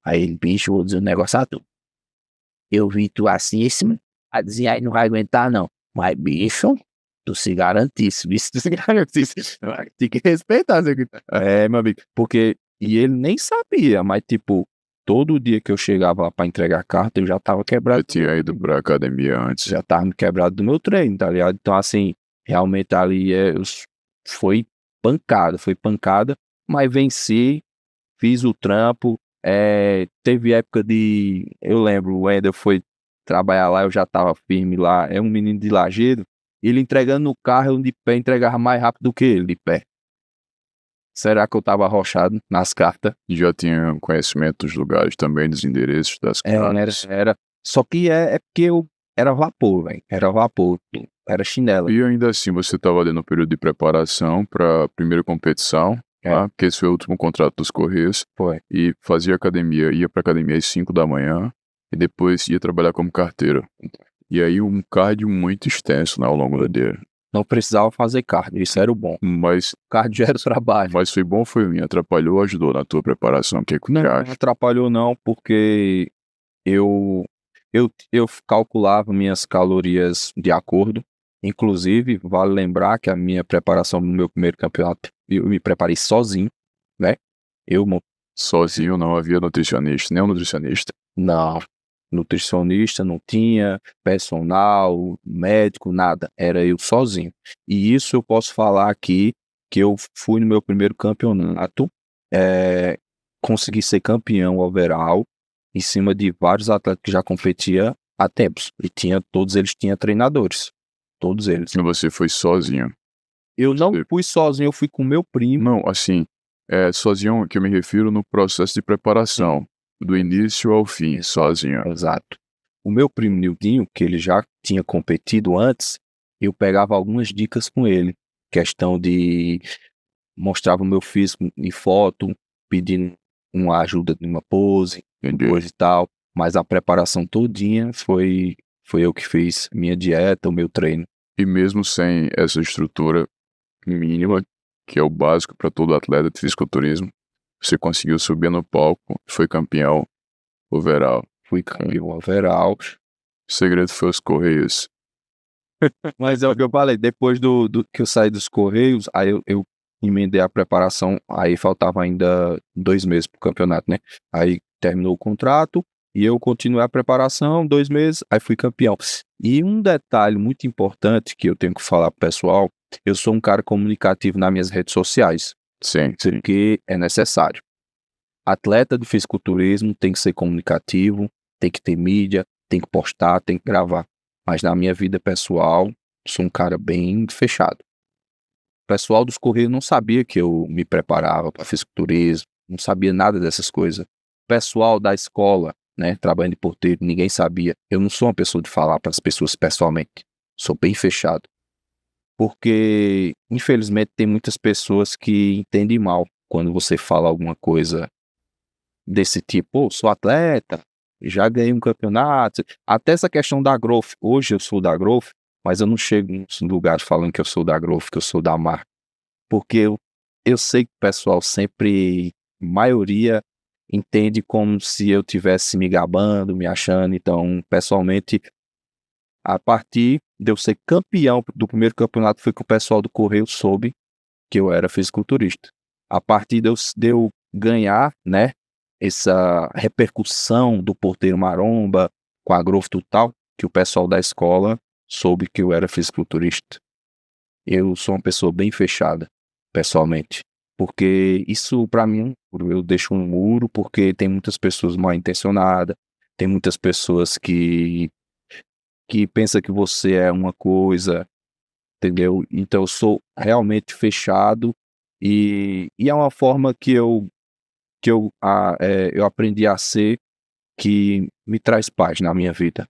Aí ele, bicho, vou dizer um negócio a tu. Eu vi tu assim, esse dizia aí não vai aguentar não. Mas, bicho, tu se garantisse, bicho, tu se garantisse. Tem que respeitar. Meu amigo, porque, e ele nem sabia, mas tipo, todo dia que eu chegava lá pra entregar a carta, eu já tava quebrado. Eu tinha ido pra academia antes. Já tava quebrado do meu treino, tá ligado? Então, assim, realmente ali foi pancada, mas venci, fiz o trampo. Teve época eu lembro, o Wender foi trabalhar lá, eu já tava firme lá, é um menino de Lagedo, Ele entregando no carro, eu de pé entregava mais rápido do que ele de pé. Será que eu tava arrochado nas cartas? Já tinha conhecimento dos lugares também, dos endereços das cartas. Era. Só que é porque eu era vapor, velho. Era vapor. Era chinela. E ainda assim, você estava ali no período de preparação para a primeira competição, tá? Porque esse foi o último contrato dos Correios. Foi. E fazia academia, ia para academia às 5 da manhã e depois ia trabalhar como carteiro. E aí um cardio muito extenso, né, ao longo do dia. Não precisava fazer cardio, isso era o bom. Mas Cardio já era o trabalho. Mas foi bom ou foi ruim? Atrapalhou ou ajudou na tua preparação? O que você Não acha? atrapalhou não, porque eu calculava minhas calorias de acordo. Inclusive, vale lembrar que a minha preparação no meu primeiro campeonato, eu me preparei sozinho, né? Sozinho não havia nutricionista, nem um nutricionista. Não, nutricionista não tinha, personal, médico, nada. Era eu sozinho. E isso eu posso falar aqui, que eu fui no meu primeiro campeonato, consegui ser campeão overall, em cima de vários atletas que já competiam há tempos. E todos eles tinham treinadores. Todos eles. E você foi sozinho. Eu não fui sozinho, eu fui com meu primo. Não, assim, sozinho que eu me refiro no processo de preparação. Do início ao fim, sozinho. Exato. O meu primo Nildinho, que ele já tinha competido antes, eu pegava algumas dicas com ele. Questão de mostrava o meu físico em foto, pedindo uma ajuda de uma pose, coisa e tal. Mas a preparação todinha foi eu que fiz minha dieta, o meu treino. E mesmo sem essa estrutura mínima, que é o básico para todo atleta de fisiculturismo, você conseguiu subir no palco, foi campeão overall. Fui campeão overall. O segredo foi os Correios. Mas é o que eu falei, depois do que eu saí dos Correios, aí eu emendei a preparação, aí faltava ainda 2 meses pro campeonato, né? Aí terminou o contrato e eu continuei a preparação, 2 meses, aí fui campeão. E um detalhe muito importante que eu tenho que falar pro pessoal, eu sou um cara comunicativo nas minhas redes sociais. Sim. Porque é necessário. Atleta de fisiculturismo tem que ser comunicativo, tem que ter mídia, tem que postar, tem que gravar. Mas na minha vida pessoal, sou um cara bem fechado. O pessoal dos Correios não sabia que eu me preparava para fisiculturismo, não sabia nada dessas coisas. O pessoal da escola, né, trabalhando de porteiro, ninguém sabia. Eu não sou uma pessoa de falar para as pessoas pessoalmente. Sou bem fechado. Porque, infelizmente, tem muitas pessoas que entendem mal quando você fala alguma coisa desse tipo. Pô, sou atleta, já ganhei um campeonato. Até essa questão da Growth. Hoje eu sou da Growth, mas eu não chego nos lugares falando que eu sou da Growth, que eu sou da marca. Porque eu sei que o pessoal sempre, maioria, entende como se eu estivesse me gabando, me achando. Então, pessoalmente, a partir de eu ser campeão do primeiro campeonato, foi que o pessoal do Correio soube que eu era fisiculturista. A partir de eu ganhar, né, essa repercussão do Porteiro Maromba com a Growth Total, que o pessoal da escola soube que eu era fisiculturista. Eu sou uma pessoa bem fechada, pessoalmente. Porque isso, pra mim, eu deixo um muro, porque tem muitas pessoas mal intencionadas, tem muitas pessoas que pensa que você é uma coisa, entendeu? Então eu sou realmente fechado e é uma forma que eu aprendi a ser, que me traz paz na minha vida.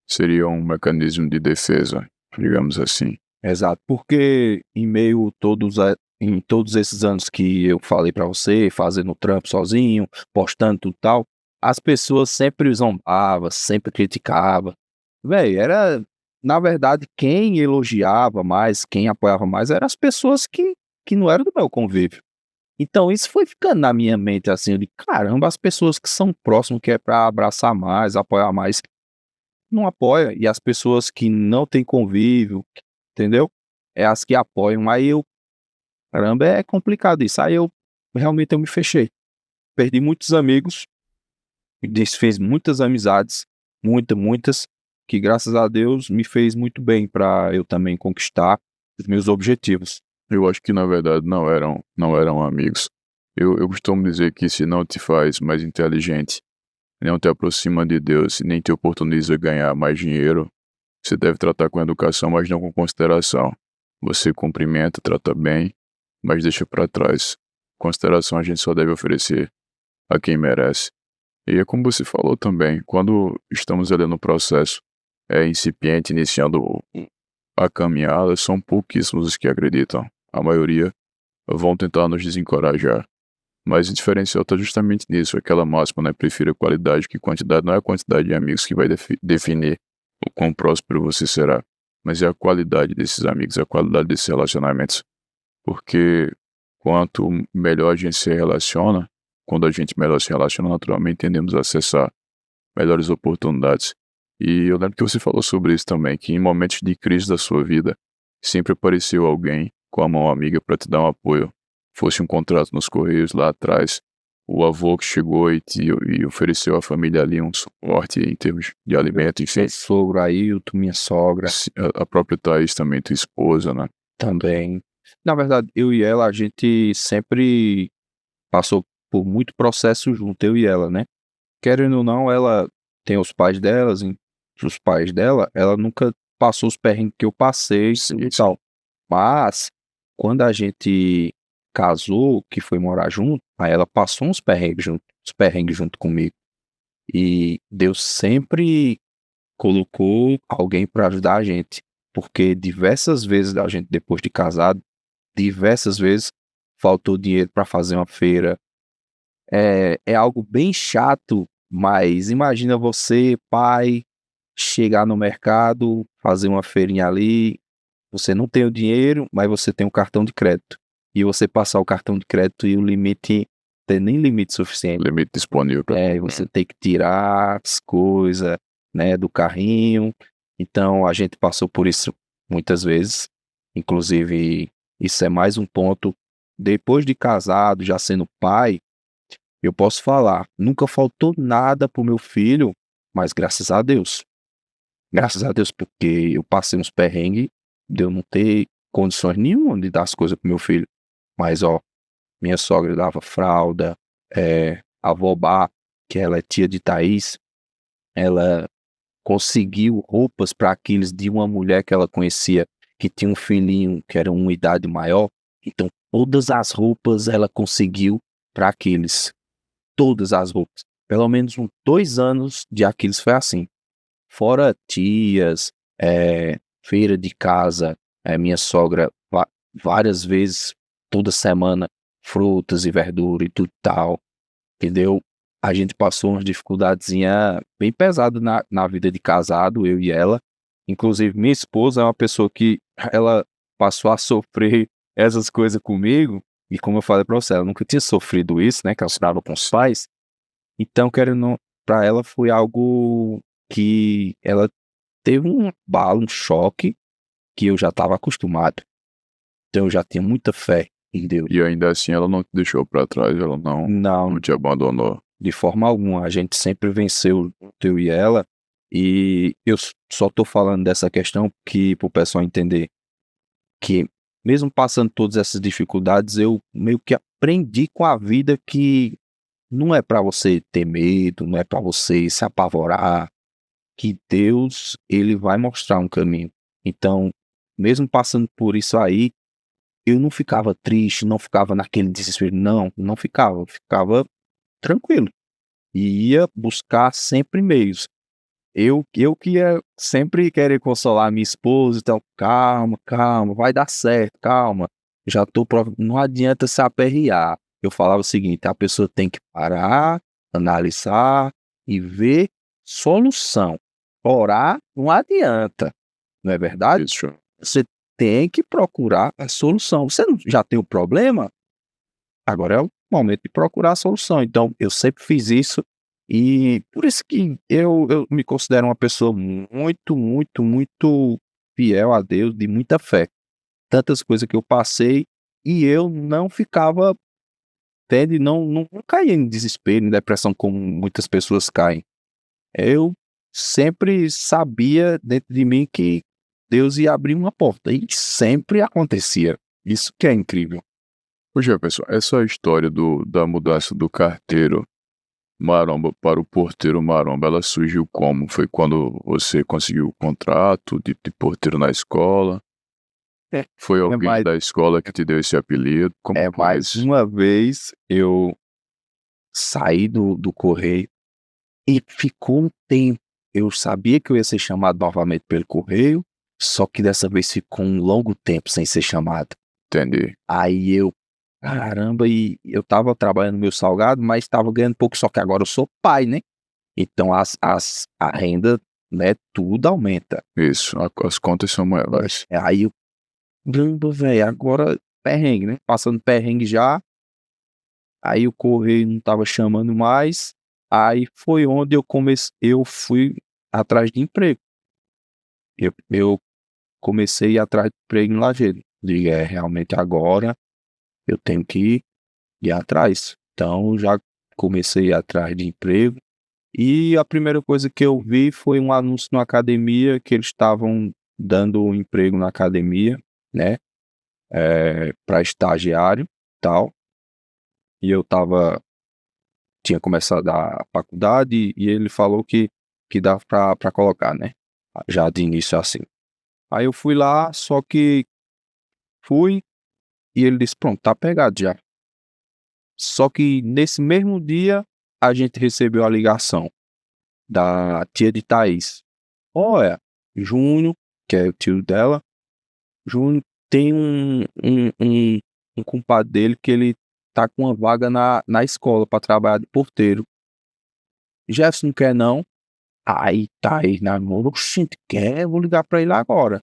Seria um mecanismo de defesa, digamos assim. Exato, porque em todos esses anos que eu falei pra você, fazendo trampo sozinho, postando tudo tal, as pessoas sempre zombavam, sempre criticavam. Véi, na verdade, quem elogiava mais, quem apoiava mais, eram as pessoas que não eram do meu convívio. Então isso foi ficando na minha mente, assim, eu digo, caramba, as pessoas que são próximas, que é pra abraçar mais, apoiar mais, não apoia. E as pessoas que não têm convívio, entendeu? É as que apoiam. Aí caramba, é complicado isso. Aí realmente eu me fechei. Perdi muitos amigos, desfez muitas amizades, muitas, que graças a Deus me fez muito bem para eu também conquistar os meus objetivos. Eu acho que na verdade não eram amigos. Eu costumo dizer que se não te faz mais inteligente, não te aproxima de Deus, nem te oportuniza ganhar mais dinheiro, você deve tratar com educação, mas não com consideração. Você cumprimenta, trata bem, mas deixa para trás. Consideração a gente só deve oferecer a quem merece. E é como você falou também, quando estamos ali no processo incipiente, iniciando a caminhada, são pouquíssimos os que acreditam. A maioria vão tentar nos desencorajar. Mas o diferencial está justamente nisso, aquela máxima, né? Prefira qualidade que quantidade. Não é a quantidade de amigos que vai definir o quão próspero você será, mas é a qualidade desses amigos, é a qualidade desses relacionamentos. Porque quanto melhor a gente se relaciona, quando a gente melhor se relaciona, naturalmente tendemos a acessar melhores oportunidades. E eu lembro que você falou sobre isso também, que em momentos de crise da sua vida, sempre apareceu alguém com a mão amiga para te dar um apoio. Fosse um contrato nos Correios lá atrás, o avô que chegou e ofereceu à família ali um suporte em termos de alimento, enfim. Meu sogro Ailton, minha sogra A própria Thaís também, tua esposa, né? também. Na verdade, eu e ela, a gente sempre passou por muito processo junto, eu e ela, né? Querendo ou não, ela tem os pais delas, os pais dela, ela nunca passou os perrengues que eu passei e tal. Mas, quando a gente casou, que foi morar junto, aí ela passou uns perrengues junto comigo. E Deus sempre colocou alguém para ajudar a gente. Porque diversas vezes a gente, depois de casado, diversas vezes faltou dinheiro para fazer uma feira. É algo bem chato, mas imagina você, pai, chegar no mercado, fazer uma feirinha ali, você não tem o dinheiro, mas você tem um cartão de crédito. E você passar o cartão de crédito e o limite, tem nem limite suficiente. Limite disponível. E você tem que tirar as coisas, né, do carrinho. Então a gente passou por isso muitas vezes. Inclusive, isso é mais um ponto. Depois de casado, já sendo pai, eu posso falar, nunca faltou nada pro meu filho, mas graças a Deus. Graças a Deus, porque eu passei uns perrengues de eu não ter condições nenhuma de dar as coisas pro meu filho. Mas, ó, minha sogra dava fralda, a vovó, que ela é tia de Thaís, ela conseguiu roupas para aqueles de uma mulher que ela conhecia, que tinha um filhinho que era uma idade maior. Então, todas as roupas ela conseguiu para aqueles. Todas as roupas. Pelo menos uns 2 anos de Aquiles foi assim. Fora tias, feira de casa, minha sogra várias vezes, toda semana, frutas e verdura e tudo tal, entendeu? A gente passou umas dificuldadezinha bem pesadas na vida de casado, eu e ela. Inclusive, minha esposa é uma pessoa que ela passou a sofrer essas coisas comigo, e como eu falei pra você, ela nunca tinha sofrido isso, né, que ela estava com os pais. Então, querendo ou não, pra ela foi algo que ela teve um abalo, um choque, que eu já estava acostumado. Então, eu já tinha muita fé em Deus. E ainda assim ela não te deixou para trás, ela Não, não te abandonou. de forma alguma. A gente sempre venceu, eu e ela. E eu só tô falando dessa questão que pro pessoal entender que, mesmo passando todas essas dificuldades, eu meio que aprendi com a vida que não é para você ter medo, não é para você se apavorar, que Deus, ele vai mostrar um caminho. Então, mesmo passando por isso aí, eu não ficava triste, não ficava naquele desespero, não ficava, eu ficava tranquilo e ia buscar sempre meios. Eu que ia sempre querer consolar minha esposa, então, calma, vai dar certo, calma. Não adianta se aperrear. Eu falava o seguinte, a pessoa tem que parar, analisar e ver solução. Orar não adianta, não é verdade? Isso. Você tem que procurar a solução. Você não, já tem o problema? Agora é o momento de procurar a solução. Então, eu sempre fiz isso e por isso que eu me considero uma pessoa muito fiel a Deus, de muita fé. Tantas coisas que eu passei e eu não ficava, entende? Não caía em desespero, em depressão como muitas pessoas caem. Eu sempre sabia dentro de mim que Deus ia abrir uma porta e sempre acontecia. Isso que é incrível. Ô Jefferson, essa história da mudança do carteiro Maromba para o porteiro Maromba, ela surgiu como? Foi quando você conseguiu o contrato de porteiro na escola? É, Foi é alguém mais, da escola que te deu esse apelido? Como é foi mais isso? uma vez eu saí do correio e ficou um tempo. Eu sabia que eu ia ser chamado novamente pelo correio, só que dessa vez ficou um longo tempo sem ser chamado. Entendi. Aí eu, caramba, e eu tava trabalhando no meu salgado, mas tava ganhando pouco, só que agora eu sou pai, né? Então a renda, né, tudo aumenta. Isso, as contas são maiores. Aí eu, caramba, velho, agora perrengue, né? Passando perrengue já, aí o correio não tava chamando mais, aí foi onde eu fui atrás de emprego. Eu comecei a ir atrás de emprego em Lajeado. Digo, realmente agora eu tenho que ir atrás. Então já comecei a ir atrás de emprego. E a primeira coisa que eu vi foi um anúncio na academia que eles estavam dando um emprego na academia, né? Para estagiário e tal. E eu tinha começado a faculdade e ele falou que dava para colocar, né? Já de início assim. Aí eu fui lá, só que fui e ele disse: pronto, tá pegado já. Só que nesse mesmo dia a gente recebeu a ligação da tia de Thaís. Olha, Júnior, que é o tio dela, Júnior tem um compadre dele que ele tá com uma vaga na escola para trabalhar de porteiro. Jefferson não quer não? Aí Thaís na mão, oxente, quer? Vou ligar para ele agora.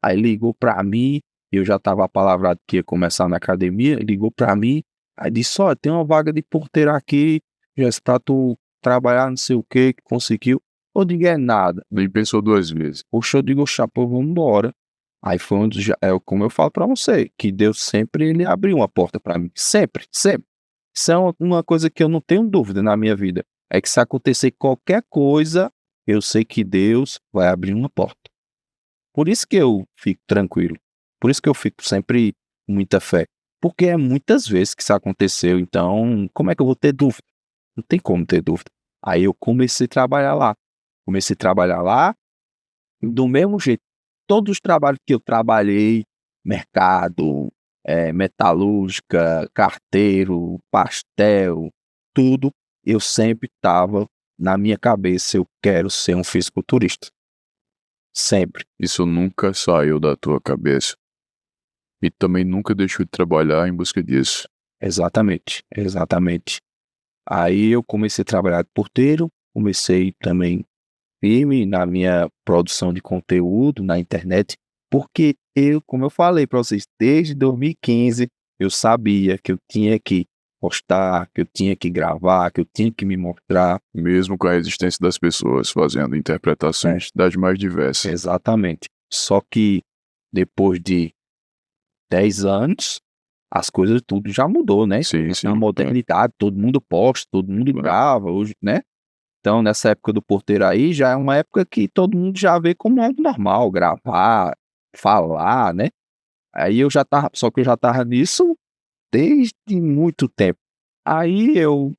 Aí ligou para mim, eu já tava palavrado que ia começar na academia, ligou para mim, aí disse: olha, tem uma vaga de porteiro aqui, Jefferson, pra tu trabalhar não sei o que conseguiu. Eu digo, é nada. Nem pensou duas vezes. Poxa, eu digo, chapô, vamos embora. Aí foi onde, como eu falo pra você, que Deus sempre, ele abriu uma porta pra mim. Sempre, sempre. Isso é uma coisa que eu não tenho dúvida na minha vida. É que se acontecer qualquer coisa, eu sei que Deus vai abrir uma porta. Por isso que eu fico tranquilo. Por isso que eu fico sempre com muita fé. Porque é muitas vezes que isso aconteceu. Então, como é que eu vou ter dúvida? Não tem como ter dúvida. Aí eu comecei a trabalhar lá. Comecei a trabalhar lá do mesmo jeito. Todos os trabalhos que eu trabalhei, mercado, metalúrgica, carteiro, pastel, tudo, eu sempre estava na minha cabeça, eu quero ser um fisiculturista. Sempre. Isso nunca saiu da tua cabeça. E também nunca deixou de trabalhar em busca disso. Exatamente, exatamente. Aí eu comecei a trabalhar de porteiro, comecei também firme na minha produção de conteúdo na internet, porque eu, como eu falei para vocês, desde 2015 eu sabia que eu tinha que postar, que eu tinha que gravar, que eu tinha que me mostrar. Mesmo com a resistência das pessoas, fazendo interpretações das mais diversas. Exatamente. Só que depois de 10 anos, as coisas tudo já mudou, né? Sim, sim. Na modernidade, todo mundo posta, todo mundo grava, hoje, né? Então, nessa época do porteiro aí, já é uma época que todo mundo já vê como algo normal, gravar, falar, né? Aí eu já tava, só que eu já tava nisso desde muito tempo. Aí eu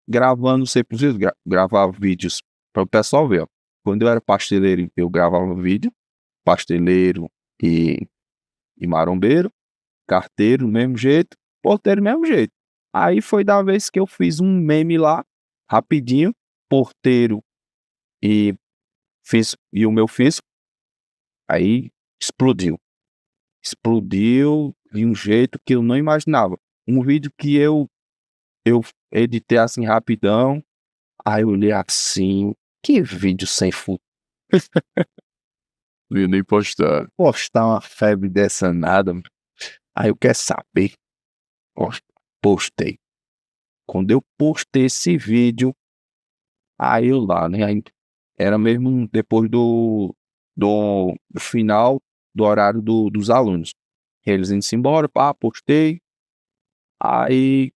gravando sempre, gravava vídeos para o pessoal ver, ó. Quando eu era pasteleiro, eu gravava vídeo, pasteleiro e marombeiro, carteiro do mesmo jeito, porteiro do mesmo jeito. Aí foi da vez que eu fiz um meme lá, rapidinho, porteiro e e o meu físico, aí explodiu. Explodiu de um jeito que eu não imaginava. Um vídeo que eu editei assim rapidão, aí eu olhei assim, que vídeo sem futuro. Não ia nem postar. Postar uma febre dessa nada. Aí eu quero saber. Postei. Quando eu postei esse vídeo, aí eu lá, né? Aí era mesmo depois do final do horário dos alunos. Eles indo-se embora, pá, postei. Aí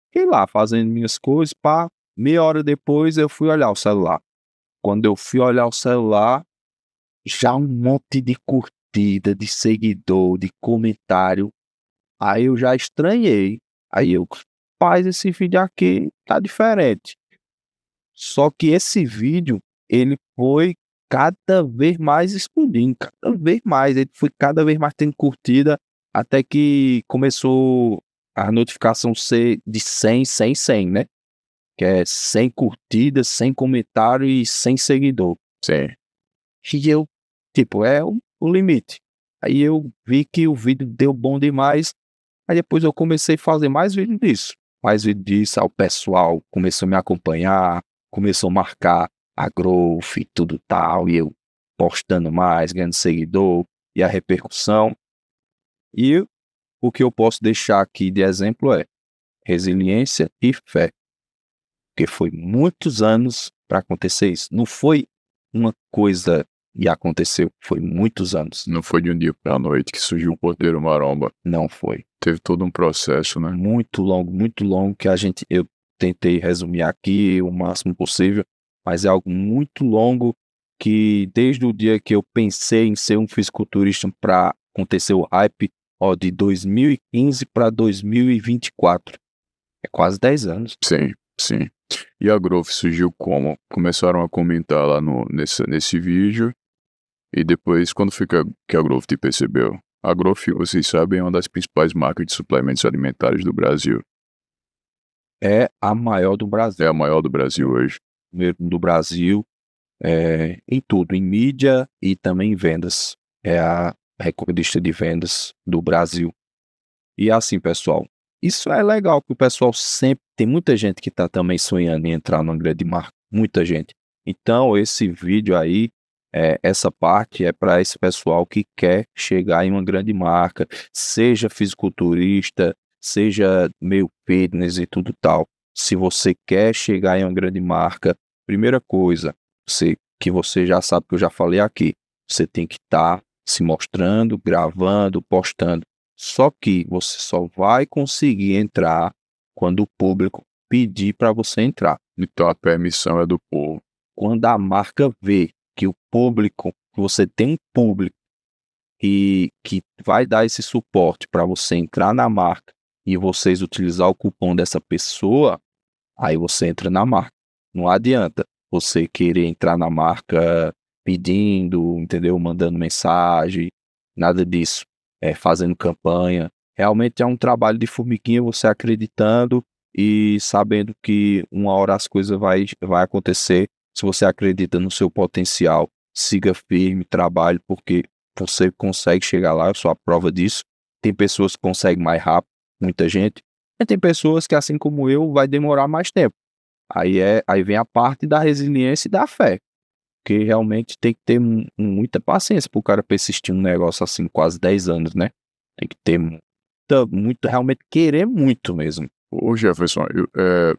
fiquei lá fazendo minhas coisas, pá. Meia hora depois eu fui olhar o celular. Quando eu fui olhar o celular, já um monte de curtida, de seguidor, de comentário. Aí eu já estranhei. Aí eu, rapaz, esse vídeo aqui tá diferente. Só que esse vídeo, ele foi cada vez mais explodindo, cada vez mais, ele foi cada vez mais tendo curtida, até que começou a notificação ser de 100, 100, 100, né? Que é 100 curtidas, 100 comentários e 100 seguidor. Sim. E eu, tipo, é o limite. Aí eu vi que o vídeo deu bom demais, aí depois eu comecei a fazer mais vídeo disso. Mais vídeo disso, aí o pessoal começou a me acompanhar, começou a marcar a Growth e tudo tal, e eu postando mais, ganhando seguidor, e a repercussão. E o que eu posso deixar aqui de exemplo é resiliência e fé. Porque foi muitos anos para acontecer isso. Não foi uma coisa e aconteceu, foi muitos anos. Não foi de um dia para a noite que surgiu o Porteiro Maromba. Não foi. Teve todo um processo, né? Muito longo, que eu tentei resumir aqui o máximo possível, mas é algo muito longo que desde o dia que eu pensei em ser um fisiculturista para acontecer o hype, de 2015 para 2024. É quase 10 anos. Sim, sim. E a Growth surgiu como? Começaram a comentar lá nesse vídeo, e depois, quando foi que a Growth te percebeu? A Growth, vocês sabem, é uma das principais marcas de suplementos alimentares do Brasil. É a maior do Brasil. É a maior do Brasil hoje. Do Brasil, em tudo, em mídia e também em vendas. É a recordista de vendas do Brasil. E assim, pessoal, isso é legal, que o pessoal sempre, tem muita gente que está também sonhando em entrar numa grande marca, muita gente. Então, esse vídeo aí, essa parte é para esse pessoal que quer chegar em uma grande marca, seja fisiculturista, seja meio fitness e tudo tal. Se você quer chegar em uma grande marca, primeira coisa, que você já sabe que eu já falei aqui, você tem que estar se mostrando, gravando, postando. Só que você só vai conseguir entrar quando o público pedir para você entrar. Então a permissão é do povo. Quando a marca vê que o público, que você tem um público que vai dar esse suporte para você entrar na marca e vocês utilizar o cupom dessa pessoa, aí você entra na marca. Não adianta você querer entrar na marca pedindo, entendeu? Mandando mensagem, nada disso. Fazendo campanha. Realmente é um trabalho de formiguinha, você acreditando e sabendo que uma hora as coisas vai acontecer. Se você acredita no seu potencial, siga firme, trabalhe, porque você consegue chegar lá, eu sou a prova disso. Tem pessoas que conseguem mais rápido, muita gente, e tem pessoas que, assim como eu, vai demorar mais tempo. Aí vem a parte da resiliência e da fé, porque realmente tem que ter muita paciência para o cara persistir num negócio assim, quase 10 anos, né? Tem que ter realmente querer muito mesmo. Ô Jefferson,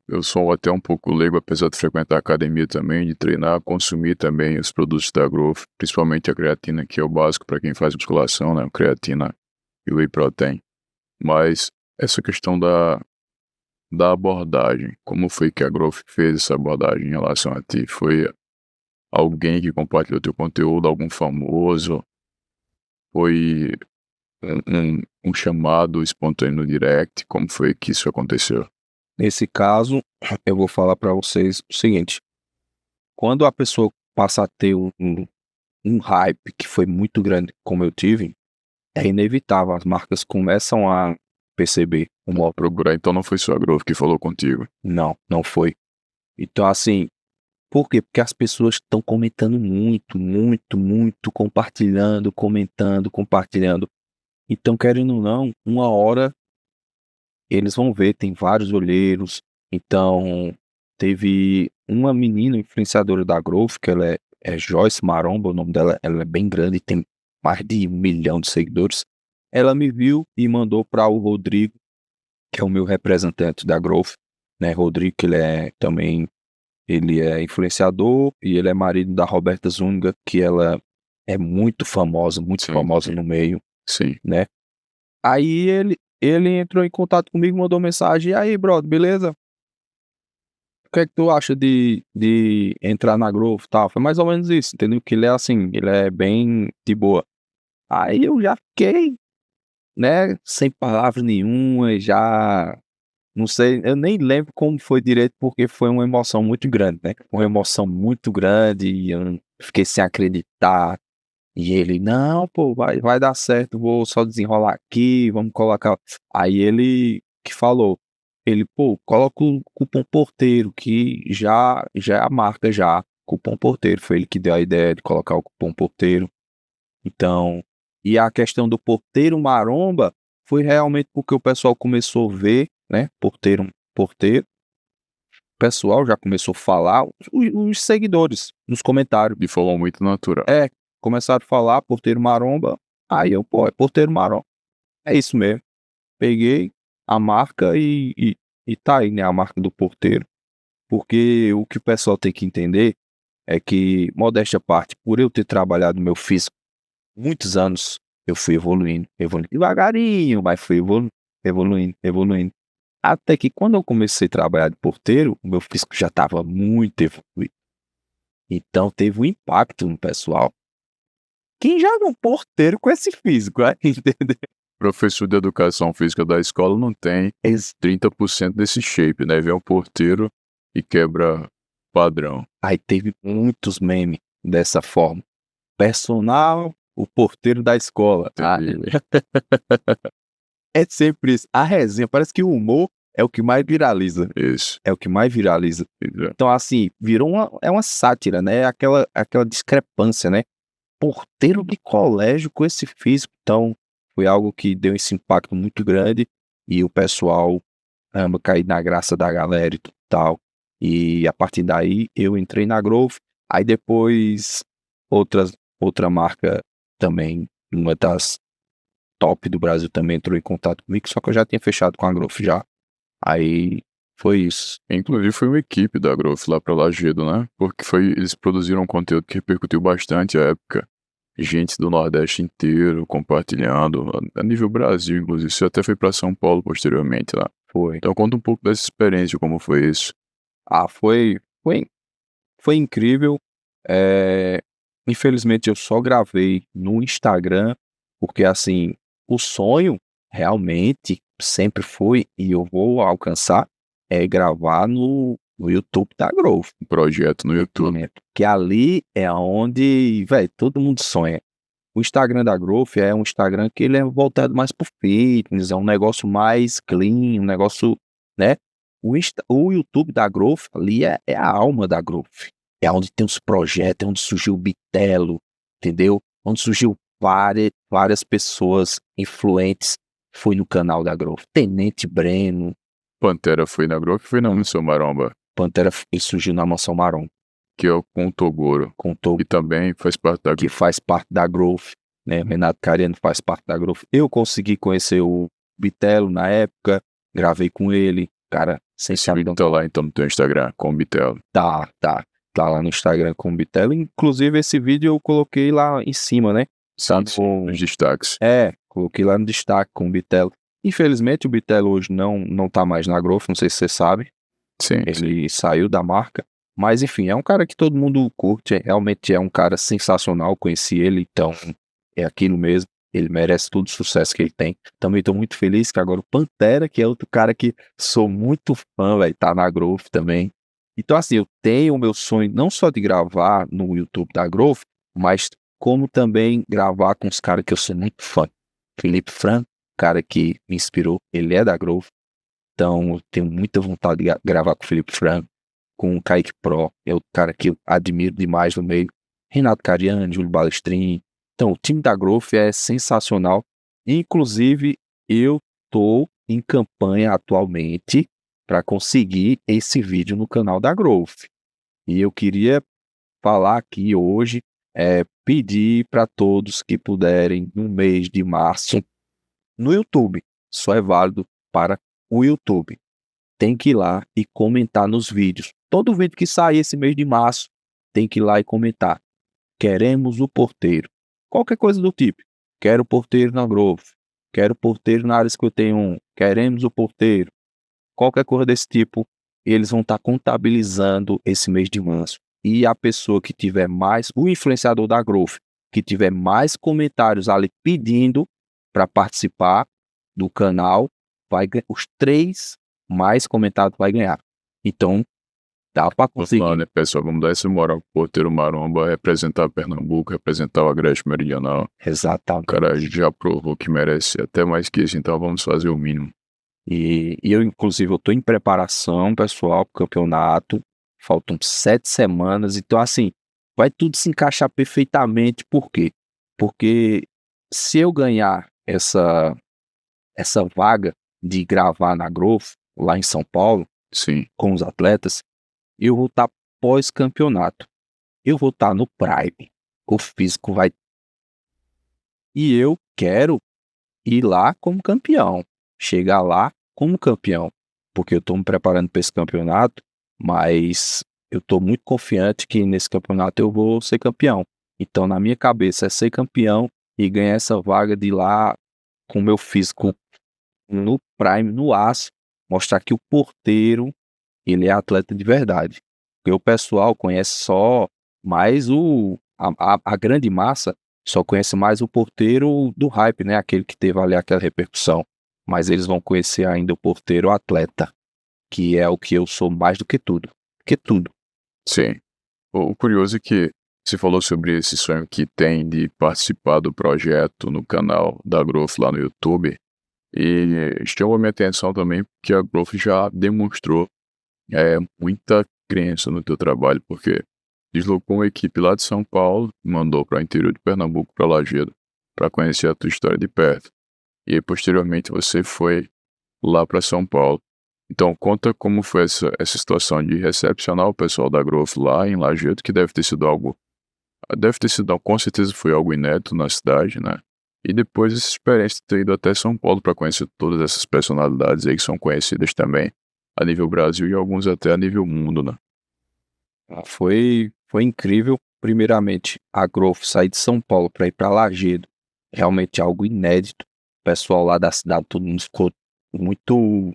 eu sou até um pouco leigo, apesar de frequentar a academia também, de treinar, consumir também os produtos da Growth, principalmente a creatina, que é o básico para quem faz musculação, né? Creatina e whey protein. Mas essa questão da abordagem, como foi que a Growth fez essa abordagem em relação a ti? Foi alguém que compartilhou teu conteúdo, algum famoso? Foi um chamado espontâneo no direct? Como foi que isso aconteceu? Nesse caso, eu vou falar para vocês o seguinte: quando a pessoa passa a ter um hype que foi muito grande, como eu tive, é inevitável, as marcas começam a perceber Vamos procurar, então não foi só a Growth que falou contigo. Não foi. Então, assim, por quê? Porque as pessoas estão comentando muito, compartilhando, compartilhando. Então, querendo ou não, uma hora eles vão ver, tem vários olheiros. Então, teve uma menina influenciadora da Growth, que ela é Joyce Maromba, o nome dela, ela é bem grande, tem mais de 1 milhão de seguidores. Ela me viu e mandou para o Rodrigo, que é o meu representante da Growth, né? Rodrigo, que ele é influenciador e ele é marido da Roberta Zúñiga, que ela é muito famosa Sim. no meio, Sim. né? Aí ele entrou em contato comigo, mandou mensagem: e aí, brother, beleza? O que é que tu acha de entrar na Growth e tal? Foi mais ou menos isso, entendeu? Que ele é assim, ele é bem de boa. Aí eu já fiquei, né, sem palavra nenhuma, já Não sei, eu nem lembro como foi direito, porque foi uma emoção muito grande, né? Uma emoção muito grande, e eu fiquei sem acreditar. E ele, não, pô, vai dar certo, vou só desenrolar aqui, vamos colocar. Aí ele que falou, ele, pô, coloca o cupom porteiro, que já é a marca já. Cupom porteiro, foi ele que deu a ideia de colocar o cupom porteiro. Então, e a questão do porteiro maromba foi realmente porque o pessoal começou a ver, né? Porteiro, porteiro. O pessoal já começou a falar, os seguidores, nos comentários. De forma muito natural. Começaram a falar porteiro maromba. Aí eu, pô, é porteiro maromba. É isso mesmo. Peguei a marca e tá aí, né? A marca do porteiro. Porque o que o pessoal tem que entender é que, modéstia à parte, por eu ter trabalhado no meu físico muitos anos, eu fui evoluindo devagarinho, mas fui evoluindo. Até que quando eu comecei a trabalhar de porteiro, o meu físico já estava muito evoluído. Então teve um impacto no pessoal. Quem joga um porteiro com esse físico, entendeu? Professor de educação física da escola não tem 30% desse shape, né? Vem um porteiro e quebra padrão. Aí teve muitos memes dessa forma. Personal, o porteiro da escola. É sempre isso. A resenha, parece que o humor é o que mais viraliza. Isso. É o que mais viraliza. Então, assim, virou uma sátira, né? Aquela discrepância, né? Porteiro de colégio com esse físico. Então, foi algo que deu esse impacto muito grande e o pessoal ama cair na graça da galera e tal. E a partir daí, eu entrei na Growth. Aí depois, outra marca também, uma das top do Brasil também entrou em contato comigo, só que eu já tinha fechado com a Growth já. Aí foi isso. Inclusive foi uma equipe da Growth lá pra Lagedo, né? Porque eles produziram um conteúdo que repercutiu bastante à época. Gente do Nordeste inteiro compartilhando, a nível Brasil, inclusive. Isso até foi pra São Paulo posteriormente lá. Foi. Então conta um pouco dessa experiência, como foi isso. Foi incrível. Infelizmente eu só gravei no Instagram, porque assim, o sonho realmente sempre foi, e eu vou alcançar, é gravar no YouTube da Growth. Um projeto no YouTube. Que ali é onde, velho, todo mundo sonha. O Instagram da Growth é um Instagram que ele é voltado mais pro fitness, é um negócio mais clean, um negócio, né? O YouTube da Growth ali é a alma da Growth. É onde tem os projetos, é onde surgiu o Bitelo, entendeu? Onde surgiu várias pessoas influentes. Foi no canal da Growth. Tenente Breno. Pantera foi na Growth, foi na Mansão Maromba. Pantera surgiu na Mansão Maromba. Que é o com o Toguro. Que também faz parte da Growth. Que faz parte da Growth, né? Renato Cariano faz parte da Growth. Eu consegui conhecer o Bitelo na época, gravei com ele, cara, sensacional. Tá lá então no teu Instagram, com o Bitelo. Tá lá no Instagram com o Bitelo. Inclusive esse vídeo eu coloquei lá em cima, né? Sim, nos destaques. Coloquei lá no destaque com o Bitelo. Infelizmente o Bitelo hoje não tá mais na Growth, não sei se você sabe. Sim. Ele saiu da marca. Mas enfim, é um cara que todo mundo curte, realmente é um cara sensacional, conheci ele, então é aquilo mesmo, ele merece todo o sucesso que ele tem. Também estou muito feliz que agora o Pantera, que é outro cara que sou muito fã, velho, tá na Growth também. Então assim, eu tenho o meu sonho não só de gravar no YouTube da Growth, mas como também gravar com os caras que eu sou muito fã. Felipe Franco, cara que me inspirou, ele é da Growth, então eu tenho muita vontade de gravar com o Felipe Franco, com o Kaique Pro, é o cara que eu admiro demais no meio. Renato Cariani, Júlio Balestrin. Então, o time da Growth é sensacional. Inclusive, eu tô em campanha atualmente para conseguir esse vídeo no canal da Growth. E eu queria falar aqui hoje, pedir para todos que puderem, no mês de março, no YouTube, só é válido para o YouTube. Tem que ir lá e comentar nos vídeos. Todo vídeo que sair esse mês de março, tem que ir lá e comentar. Queremos o porteiro. Qualquer coisa do tipo. Quero o porteiro na Growth. Quero o porteiro na área 51. Queremos o porteiro. Qualquer coisa desse tipo, eles vão estar contabilizando esse mês de março. E a pessoa que tiver mais, o influenciador da Growth, que tiver mais comentários ali pedindo para participar do canal, vai ganhar os 3 mais comentado vai ganhar. Então, dá pra Vamos lá, conseguir. né, pessoal? Vamos dar essa moral pro Porteiro Maromba, representar Pernambuco, representar o Agreste Meridional. O Exatamente. cara já provou que merece até mais que isso, então vamos fazer o mínimo. E eu, inclusive, eu tô em preparação, pessoal, pro campeonato. Faltam 7 semanas. Então, assim, vai tudo se encaixar perfeitamente. Por quê? Porque se eu ganhar essa vaga de gravar na Growth, lá em São Paulo, Sim, com os atletas, eu vou estar pós-campeonato. Eu vou estar no Prime. O físico vai. E eu quero ir lá como campeão. Chegar lá como campeão. Porque eu estou me preparando para esse campeonato, mas eu estou muito confiante que nesse campeonato eu vou ser campeão. Então, na minha cabeça, é ser campeão e ganhar essa vaga de ir lá com o meu físico no Prime, no aço, mostrar que o Porteiro, ele é atleta de verdade. Porque o pessoal conhece só mais a grande massa só conhece mais o Porteiro do hype, né? Aquele que teve ali aquela repercussão. Mas eles vão conhecer ainda o Porteiro atleta, que é o que eu sou mais do que tudo. Que tudo. sim. O curioso é que você falou sobre esse sonho que tem de participar do projeto no canal da Growth lá no YouTube. E chamou minha atenção também porque a Growth já demonstrou muita crença no teu trabalho, porque deslocou uma equipe lá de São Paulo, mandou para o interior de Pernambuco, para Lagedo, para conhecer a tua história de perto. E aí, posteriormente, você foi lá para São Paulo. Então, conta como foi essa situação de recepcionar o pessoal da Growth lá em Lagedo, que com certeza foi algo inédito na cidade, né? E depois essa experiência de ter ido até São Paulo para conhecer todas essas personalidades aí que são conhecidas também a nível Brasil e alguns até a nível mundo, né? Foi incrível. Primeiramente, a Growth sair de São Paulo para ir para Lagedo. Realmente algo inédito. O pessoal lá da cidade, todo mundo ficou muito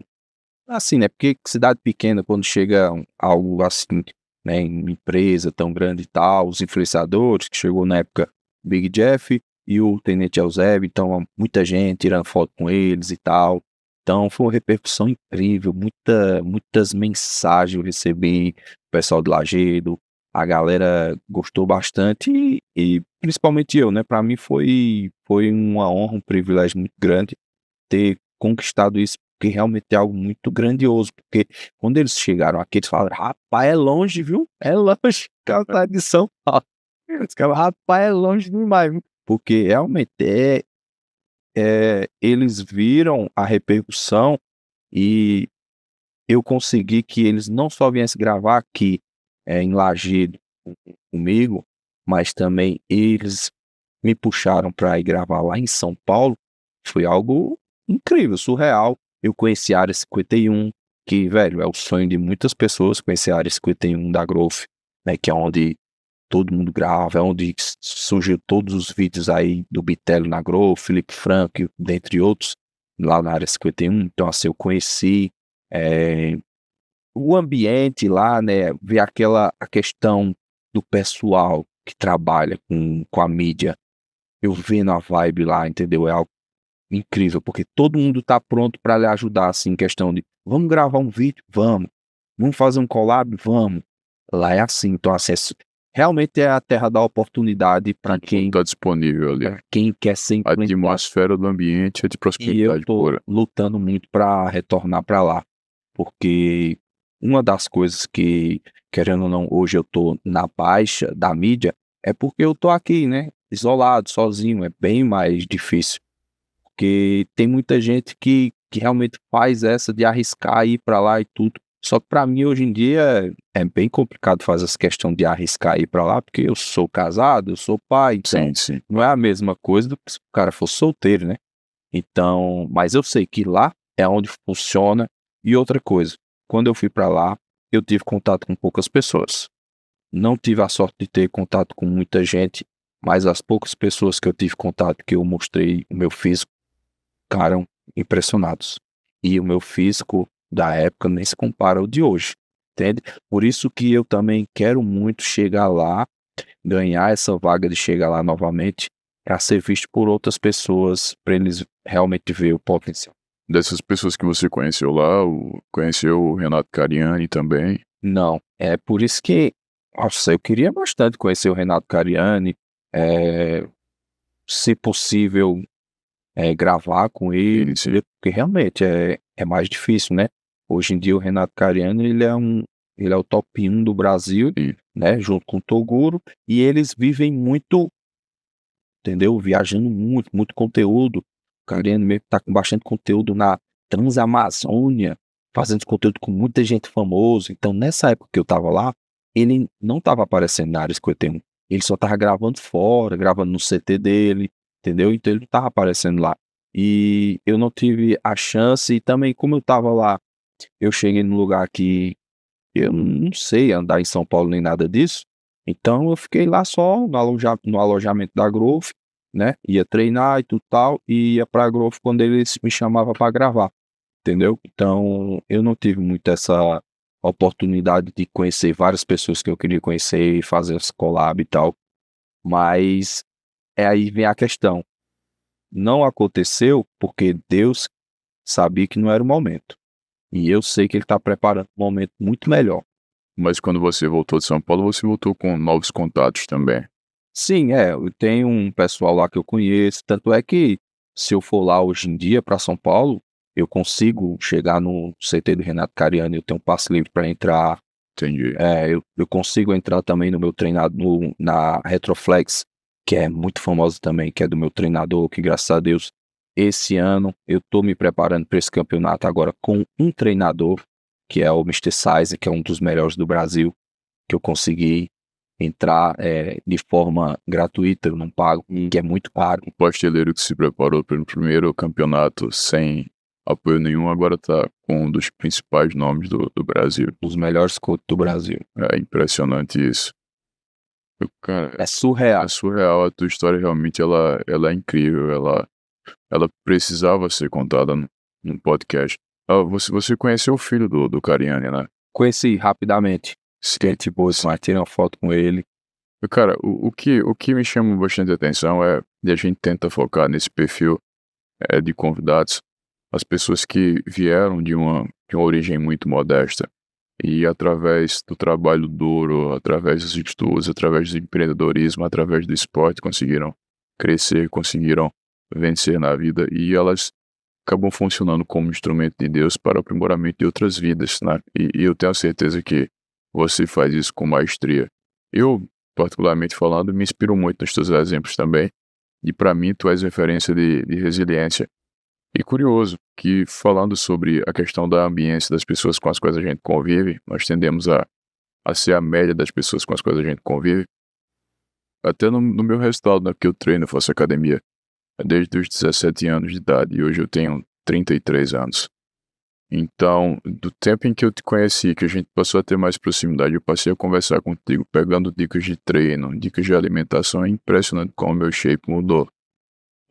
assim, né? Porque cidade pequena, quando chega algo assim, né, em uma empresa tão grande e tal, os influenciadores, que chegou na época Big Jeff e o Tenente Eusébio, então muita gente tirando foto com eles e tal. Então foi uma repercussão incrível, muitas mensagens eu recebi, o pessoal de Lagedo, a galera gostou bastante e principalmente eu, né? Para mim foi uma honra, um privilégio muito grande ter conquistado isso, porque realmente é algo muito grandioso, porque quando eles chegaram aqui, eles falaram, rapaz, é longe, viu? É longe, cara tá de São Paulo. Eles falaram, rapaz, é longe demais, viu? Porque realmente eles viram a repercussão e eu consegui que eles não só viessem gravar aqui em Lagedo comigo, mas também eles me puxaram para ir gravar lá em São Paulo. Foi algo incrível, surreal. Eu conheci a Área 51, que, velho, é o sonho de muitas pessoas conhecer a Área 51 da Growth, né, que é onde todo mundo grava, é onde surgiu todos os vídeos aí do Bitello na Growth, Felipe Franco, dentre outros, lá na Área 51. Então, assim, eu conheci o ambiente lá, né, ver a questão do pessoal que trabalha com a mídia, eu vendo a vibe lá, entendeu? É algo incrível, porque todo mundo tá pronto para lhe ajudar, assim, em questão de, vamos gravar um vídeo? Vamos fazer um collab? Vamos. Lá é assim, então, assim, realmente é a terra da oportunidade para quem, Tá disponível ali. quer ser A influenciado. atmosfera do ambiente é de E eu prosperidade tô pura. lutando muito para retornar para lá, porque uma das coisas que, querendo ou não, hoje eu tô na baixa da mídia, é porque eu tô aqui, né, isolado, sozinho, é bem mais difícil, porque tem muita gente que realmente faz essa de arriscar ir para lá e tudo. Só que para mim hoje em dia é bem complicado fazer essa questão de arriscar ir para lá, porque eu sou casado, eu sou pai, então Sim. não é a mesma coisa do que se o cara for solteiro, né? Então, mas eu sei que lá é onde funciona. E outra coisa, quando eu fui para lá, eu tive contato com poucas pessoas. Não tive a sorte de ter contato com muita gente, mas as poucas pessoas que eu tive contato, que eu mostrei o meu físico, ficaram impressionados. E o meu físico da época nem se compara ao de hoje, entende? Por isso que eu também quero muito chegar lá, ganhar essa vaga de chegar lá novamente, para ser visto por outras pessoas, para eles realmente ver o potencial. Dessas pessoas que você conheceu lá, conheceu o Renato Cariani também? Não, é por isso que, nossa, eu queria bastante conhecer o Renato Cariani, eh, se possível, gravar com ele, Sim. entendeu? Porque realmente é mais difícil, né? Hoje em dia o Renato Cariani, ele é o top 1 do Brasil, Sim. né, junto com o Toguro, e eles vivem muito, entendeu? Viajando muito, muito conteúdo. O Cariani mesmo tá com bastante conteúdo na Transamazônia, fazendo conteúdo com muita gente famosa. Então, nessa época que eu tava lá, ele não tava aparecendo na Área 51. Ele só tava gravando fora, gravando no CT dele, entendeu? Então ele não tava aparecendo lá. E eu não tive a chance, e também como eu tava lá, eu cheguei num lugar que eu não sei andar em São Paulo nem nada disso, então eu fiquei lá só no alojamento da Growth, né, ia treinar e tudo tal, e ia pra Growth quando eles me chamavam pra gravar, entendeu? Então eu não tive muito essa oportunidade de conhecer várias pessoas que eu queria conhecer e fazer as collab e tal, mas aí vem a questão, não aconteceu porque Deus sabia que não era o momento, e eu sei que ele tá preparando um momento muito melhor. Mas quando você voltou de São Paulo, você voltou com novos contatos também. Sim, eu tenho um pessoal lá que eu conheço, tanto é que se eu for lá hoje em dia para São Paulo, eu consigo chegar no CT do Renato Cariani, eu tenho um passe livre para entrar, Entendi. eu consigo entrar também no meu treinador, na Retroflex, que é muito famosa também, que é do meu treinador, que graças a Deus, esse ano eu tô me preparando para esse campeonato agora com um treinador, que é o Mister Size, que é um dos melhores do Brasil, que eu consegui entrar de forma gratuita, eu não pago, que é muito caro. O pasteleiro que se preparou para o primeiro campeonato sem apoio nenhum, agora está com um dos principais nomes do Brasil. Os melhores coaches do Brasil. É impressionante isso. Cara, É surreal. é surreal. A tua história realmente ela é incrível. Ela precisava ser contada num podcast. Você conheceu o filho do Cariani, né? Conheci rapidamente. Sim. Gente boa, mas tirei uma foto com ele. Cara, o que me chama bastante atenção e a gente tenta focar nesse perfil de convidados, as pessoas que vieram de uma origem muito modesta e através do trabalho duro, através dos estudos, através do empreendedorismo, através do esporte, conseguiram crescer, conseguiram vencer na vida e elas acabam funcionando como instrumento de Deus para o aprimoramento de outras vidas, né? E eu tenho a certeza que você faz isso com maestria. Eu, particularmente falando, me inspiro muito nos teus exemplos também, e para mim tu és referência de resiliência. E curioso que, falando sobre a questão da ambiência das pessoas com as quais a gente convive, nós tendemos a ser a média das pessoas com as quais a gente convive. Até no meu resultado, né, que eu treino, eu faço academia desde os 17 anos de idade, e hoje eu tenho 33 anos. Então, do tempo em que eu te conheci, que a gente passou a ter mais proximidade, eu passei a conversar contigo, pegando dicas de treino, dicas de alimentação, é impressionante como o meu shape mudou.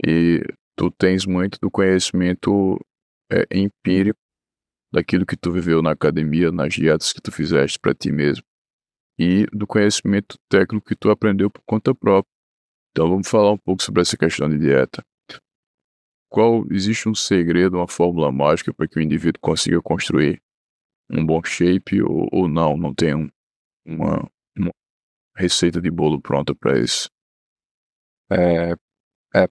E tu tens muito do conhecimento empírico daquilo que tu viveu na academia, nas dietas que tu fizeste para ti mesmo, e do conhecimento técnico que tu aprendeu por conta própria. Então vamos falar um pouco sobre essa questão de dieta. Existe um segredo, uma fórmula mágica para que o indivíduo consiga construir um bom shape ou não? Não tem uma receita de bolo pronta para isso? É,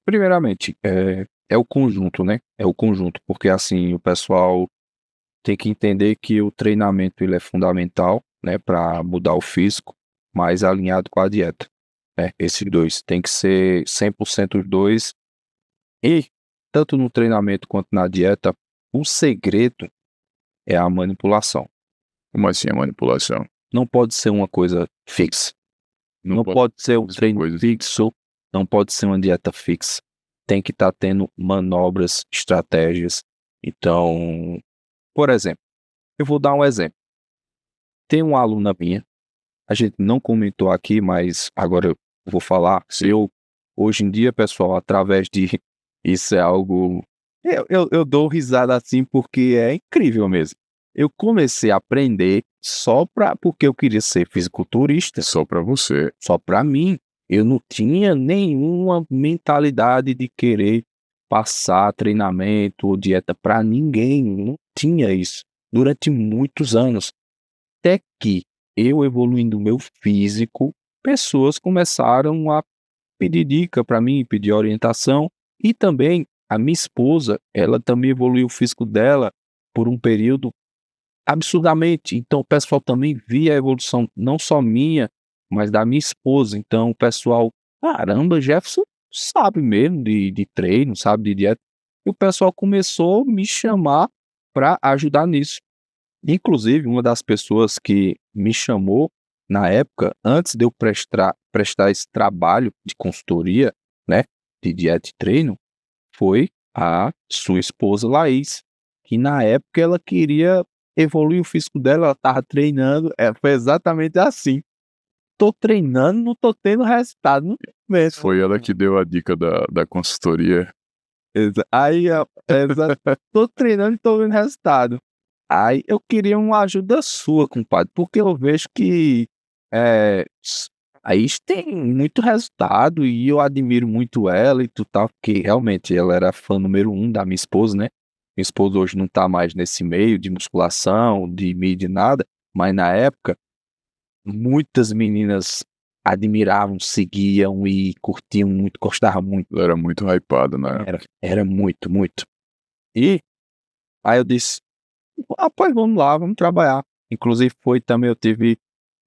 primeiramente, é o conjunto, né? É o conjunto, porque assim, o pessoal tem que entender que o treinamento ele é fundamental, né, para mudar o físico, mas alinhado com a dieta, né? Esses dois tem que ser 100% os dois. E tanto no treinamento quanto na dieta, o segredo é a manipulação. Como assim a manipulação? Não pode ser uma coisa fixa. Não pode ser um treino fixo, não pode ser uma dieta fixa. Tem que estar tendo manobras, estratégias. Então, por exemplo, eu vou dar um exemplo. Tem uma aluna minha, a gente não comentou aqui, mas agora eu vou falar. Hoje em dia, pessoal, através de... Isso é algo... Eu dou risada assim porque é incrível mesmo. Eu comecei a aprender porque eu queria ser fisiculturista. Só para você. Só para mim. Eu não tinha nenhuma mentalidade de querer passar treinamento ou dieta para ninguém, não tinha isso durante muitos anos. Até que eu evoluindo o meu físico, pessoas começaram a pedir dica para mim, pedir orientação, e também a minha esposa, ela também evoluiu o físico dela por um período absurdamente. Então o pessoal também via a evolução não só minha, mas da minha esposa. Então o pessoal, caramba, Jefferson sabe mesmo de treino, sabe de dieta. E o pessoal começou a me chamar para ajudar nisso. Inclusive, uma das pessoas que me chamou na época, antes de eu prestar esse trabalho de consultoria, né, de dieta e treino, foi a sua esposa Laís, que na época ela queria evoluir o físico dela, ela estava treinando, foi exatamente assim. Tô treinando, não tô tendo resultado, não mesmo. Foi ela que deu a dica da consultoria. Aí, tô treinando e tô vendo resultado. Aí eu queria uma ajuda sua, compadre, porque eu vejo que a Is tem muito resultado e eu admiro muito ela e tudo tal, porque realmente ela era fã número 1 da minha esposa, né? Minha esposa hoje não tá mais nesse meio de musculação, de mídia, nada, mas na época muitas meninas admiravam, seguiam e curtiam muito, gostavam muito. Ela era muito hypada, né? Era muito, muito. E aí eu disse, rapaz, vamos lá, vamos trabalhar. Inclusive foi também,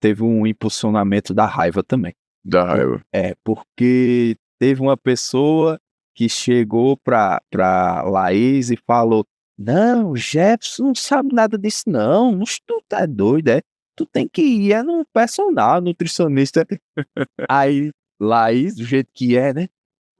teve um impulsionamento da raiva também. Da raiva. Porque teve uma pessoa que chegou pra Laís e falou: "Não, Jefferson não sabe nada disso não, tu tá doido, é? Tu tem que ir no personal, nutricionista." Aí Laís, do jeito que é, né?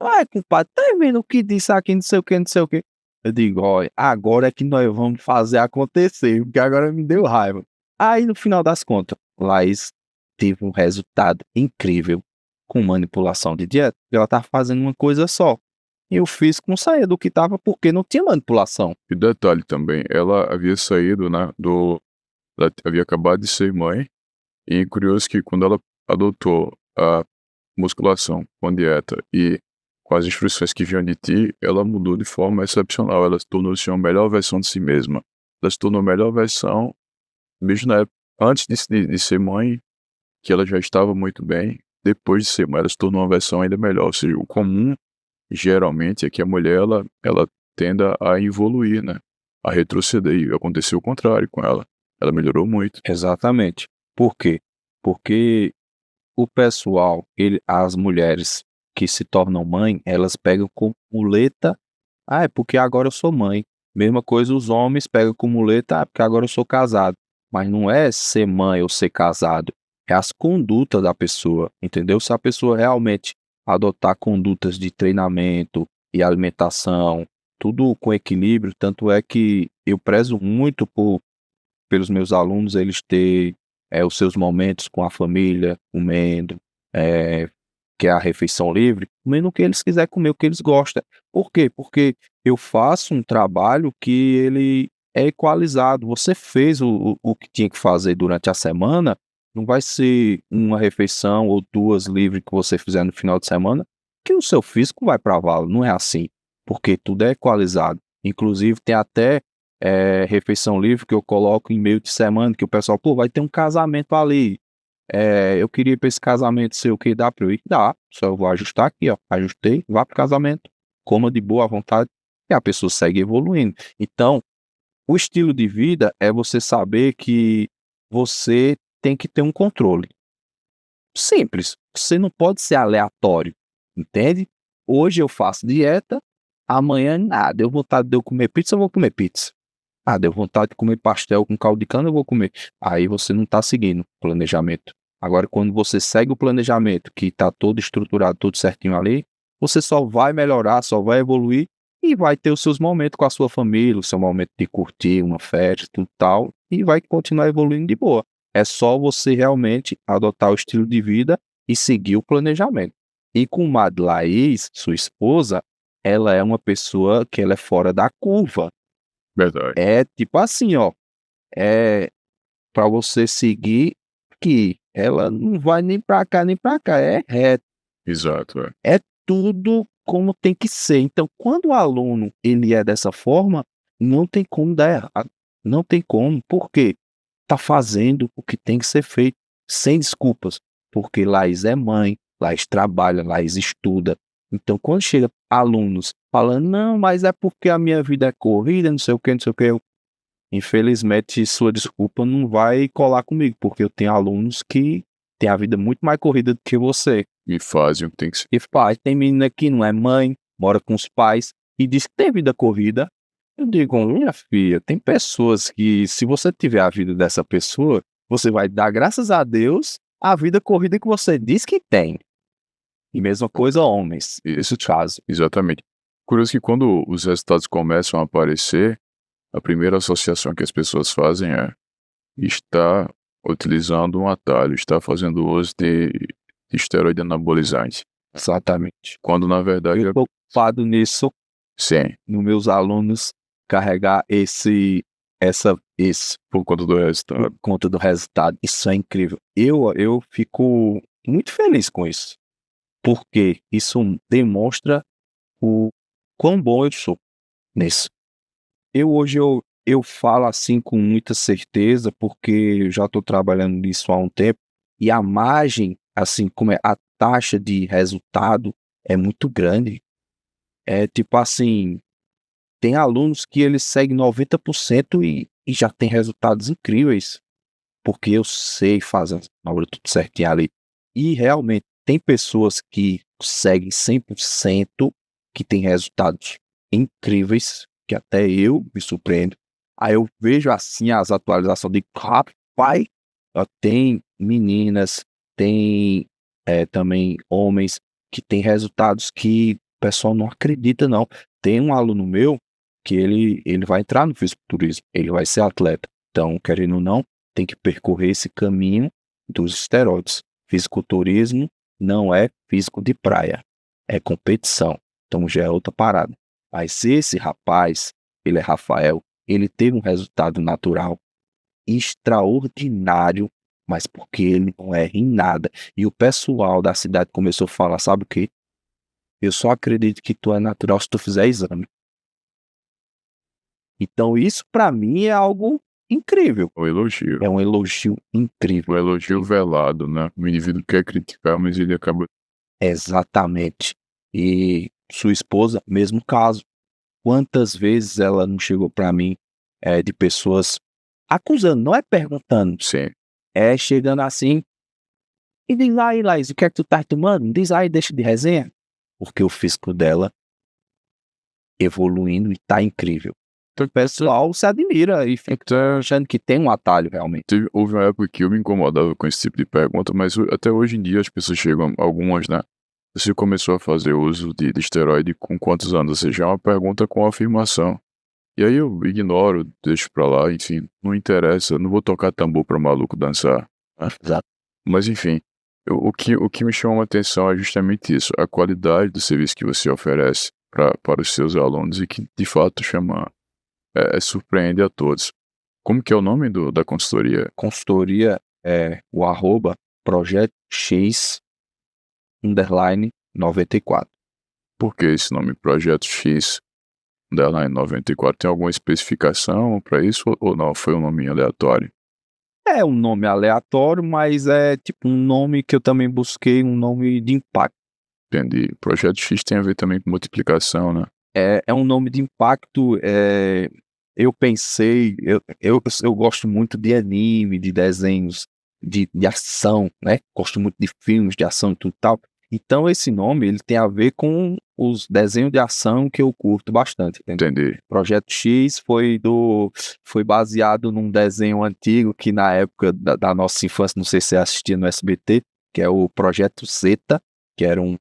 "Ai, compadre, tá vendo o que disse aqui, não sei o que, não sei o que." Eu digo: "Olha, agora é que nós vamos fazer acontecer, porque agora me deu raiva." Aí no final das contas, Laís teve um resultado incrível com manipulação de dieta, porque ela estava fazendo uma coisa só. E o físico não saía do que estava porque não tinha manipulação. E detalhe também, ela havia saído, né, ela havia acabado de ser mãe, e curioso que quando ela adotou a musculação com dieta e com as instruções que vinham de ti, ela mudou de forma excepcional, ela se tornou-se uma melhor versão de si mesma. Ela se tornou a melhor versão, mesmo na época, antes de ser mãe, que ela já estava muito bem, depois de ser mãe, ela se tornou uma versão ainda melhor. Ou seja, o comum, geralmente, é que a mulher, ela tenda a evoluir, né? A retroceder, e aconteceu o contrário com ela. Ela melhorou muito. Exatamente. Por quê? Porque o pessoal, as mulheres que se tornam mãe, elas pegam com muleta. Ah, é porque agora eu sou mãe. Mesma coisa os homens pegam com muleta, porque agora eu sou casado. Mas não é ser mãe ou ser casado, é as condutas da pessoa, entendeu? Se a pessoa realmente adotar condutas de treinamento e alimentação, tudo com equilíbrio, tanto é que eu prezo muito pelos meus alunos eles ter os seus momentos com a família, comendo, eh, que é a refeição livre, comendo o que eles quiserem comer, o que eles gostam. Por quê? Porque eu faço um trabalho que ele é equalizado. Você fez o que tinha que fazer durante a semana, não vai ser uma refeição ou 2 livres que você fizer no final de semana, que o seu físico vai para vala, não é assim, porque tudo é equalizado. Inclusive tem até refeição livre que eu coloco em meio de semana, que o pessoal, pô, vai ter um casamento ali. Eu queria ir pra esse casamento, sei o que, dá pra eu ir? Dá, só eu vou ajustar aqui, ó, ajustei, vá pro casamento, coma de boa vontade, e a pessoa segue evoluindo. Então, o estilo de vida é você saber que você tem que ter um controle. Simples, você não pode ser aleatório, entende? Hoje eu faço dieta, amanhã nada, deu vontade de eu comer pizza, eu vou comer pizza. Ah, deu vontade de comer pastel com caldo de cana, eu vou comer. Aí você não está seguindo o planejamento. Agora, quando você segue o planejamento, que está todo estruturado, tudo certinho ali, você só vai melhorar, só vai evoluir e vai ter os seus momentos com a sua família, o seu momento de curtir uma festa, tudo tal, e vai continuar evoluindo de boa. É só você realmente adotar o estilo de vida e seguir o planejamento. E com Mad Laís, sua esposa, ela é uma pessoa que ela é fora da curva. Verdade. É tipo assim, ó, é para você seguir que ela não vai nem pra cá nem pra cá, é reto, Exato, é. é tudo como tem que ser. Então, quando o aluno ele é dessa forma, não tem como dar errado. Não tem como. Por quê? Está fazendo o que tem que ser feito, sem desculpas. Porque Laís é mãe, Laís trabalha, Laís estuda. Então, quando chega alunos falando, não, mas é porque a minha vida é corrida, não sei o que, não sei o que, infelizmente, sua desculpa não vai colar comigo, porque eu tenho alunos que têm a vida muito mais corrida do que você. E fazem o que tem que ser. E pai, tem menina que não é mãe, mora com os pais e diz que tem vida corrida. Eu digo, minha filha, tem pessoas que, se você tiver a vida dessa pessoa, você vai dar graças a Deus a vida corrida que você diz que tem. E mesma coisa, homens, nesse caso. Exatamente. Curioso que quando os resultados começam a aparecer, a primeira associação que as pessoas fazem é estar utilizando um atalho, estar fazendo uso de esteroide anabolizante. Exatamente. Quando na verdade Eu estou ocupado nisso, sim, nos meus alunos, carregar esse por conta do resultado. por conta do resultado. Isso é incrível. Eu fico muito feliz com isso, porque isso demonstra o quão bom eu sou nisso. Hoje eu falo assim com muita certeza, porque eu já estou trabalhando nisso há um tempo, e a margem, assim como é a taxa de resultado, é muito grande. É tipo assim, tem alunos que eles seguem 90% e já tem resultados incríveis, porque eu sei fazer na hora tudo certinho ali. E realmente tem pessoas que seguem 100%, que tem resultados incríveis, que até eu me surpreendo. Aí eu vejo assim as atualizações de rapaz, tem meninas, tem também homens que tem resultados que o pessoal não acredita não. Tem um aluno meu que ele vai entrar no fisiculturismo, ele vai ser atleta. Então, querendo ou não, tem que percorrer esse caminho dos esteroides. Fisiculturismo não é físico de praia, é competição. Então já é outra parada. Mas esse rapaz, ele é Rafael, ele teve um resultado natural extraordinário, mas porque ele não erra em nada. E o pessoal da cidade começou a falar, sabe o quê? Eu só acredito que tu é natural se tu fizer exame. Então isso para mim é algo incrível. O elogio. É um elogio incrível. O elogio velado, né? O indivíduo quer criticar, mas ele acaba. Exatamente. E sua esposa, mesmo caso. Quantas vezes ela não chegou para mim de pessoas acusando, não é perguntando, Sim. é chegando assim, e diz aí, Laís, o que é que tu tá tomando? Diz aí, deixa de resenha. Porque o físico dela evoluindo e tá incrível. Então o pessoal se admira e fica achando que tem um atalho realmente. Houve uma época que eu me incomodava com esse tipo de pergunta, mas até hoje em dia as pessoas chegam, algumas, né? Você começou a fazer uso de esteroide com quantos anos? Ou seja, é uma pergunta com afirmação. E aí eu ignoro, deixo pra lá, enfim, não interessa, não vou tocar tambor pra maluco dançar. Né? Exato. Mas enfim, o que me chama a atenção é justamente isso, a qualidade do serviço que você oferece para os seus alunos e que de fato surpreende a todos. Como que é o nome da consultoria? Consultoria é o @ Projeto X _94. Por que esse nome Projeto X _ 94? Tem alguma especificação para isso ou não? Foi um nome aleatório? É um nome aleatório, mas é tipo um nome que eu também busquei, um nome de impacto. Entendi. Projeto X tem a ver também com multiplicação, né? É um nome de impacto. Eu pensei, eu gosto muito de anime, de desenhos, de ação, né? Gosto muito de filmes de ação e tudo tal. Então esse nome ele tem a ver com os desenhos de ação que eu curto bastante. Entendeu? Entendi. Projeto X foi baseado num desenho antigo que na época da nossa infância, não sei se você assistia no SBT, que é o Projeto Zeta, que era um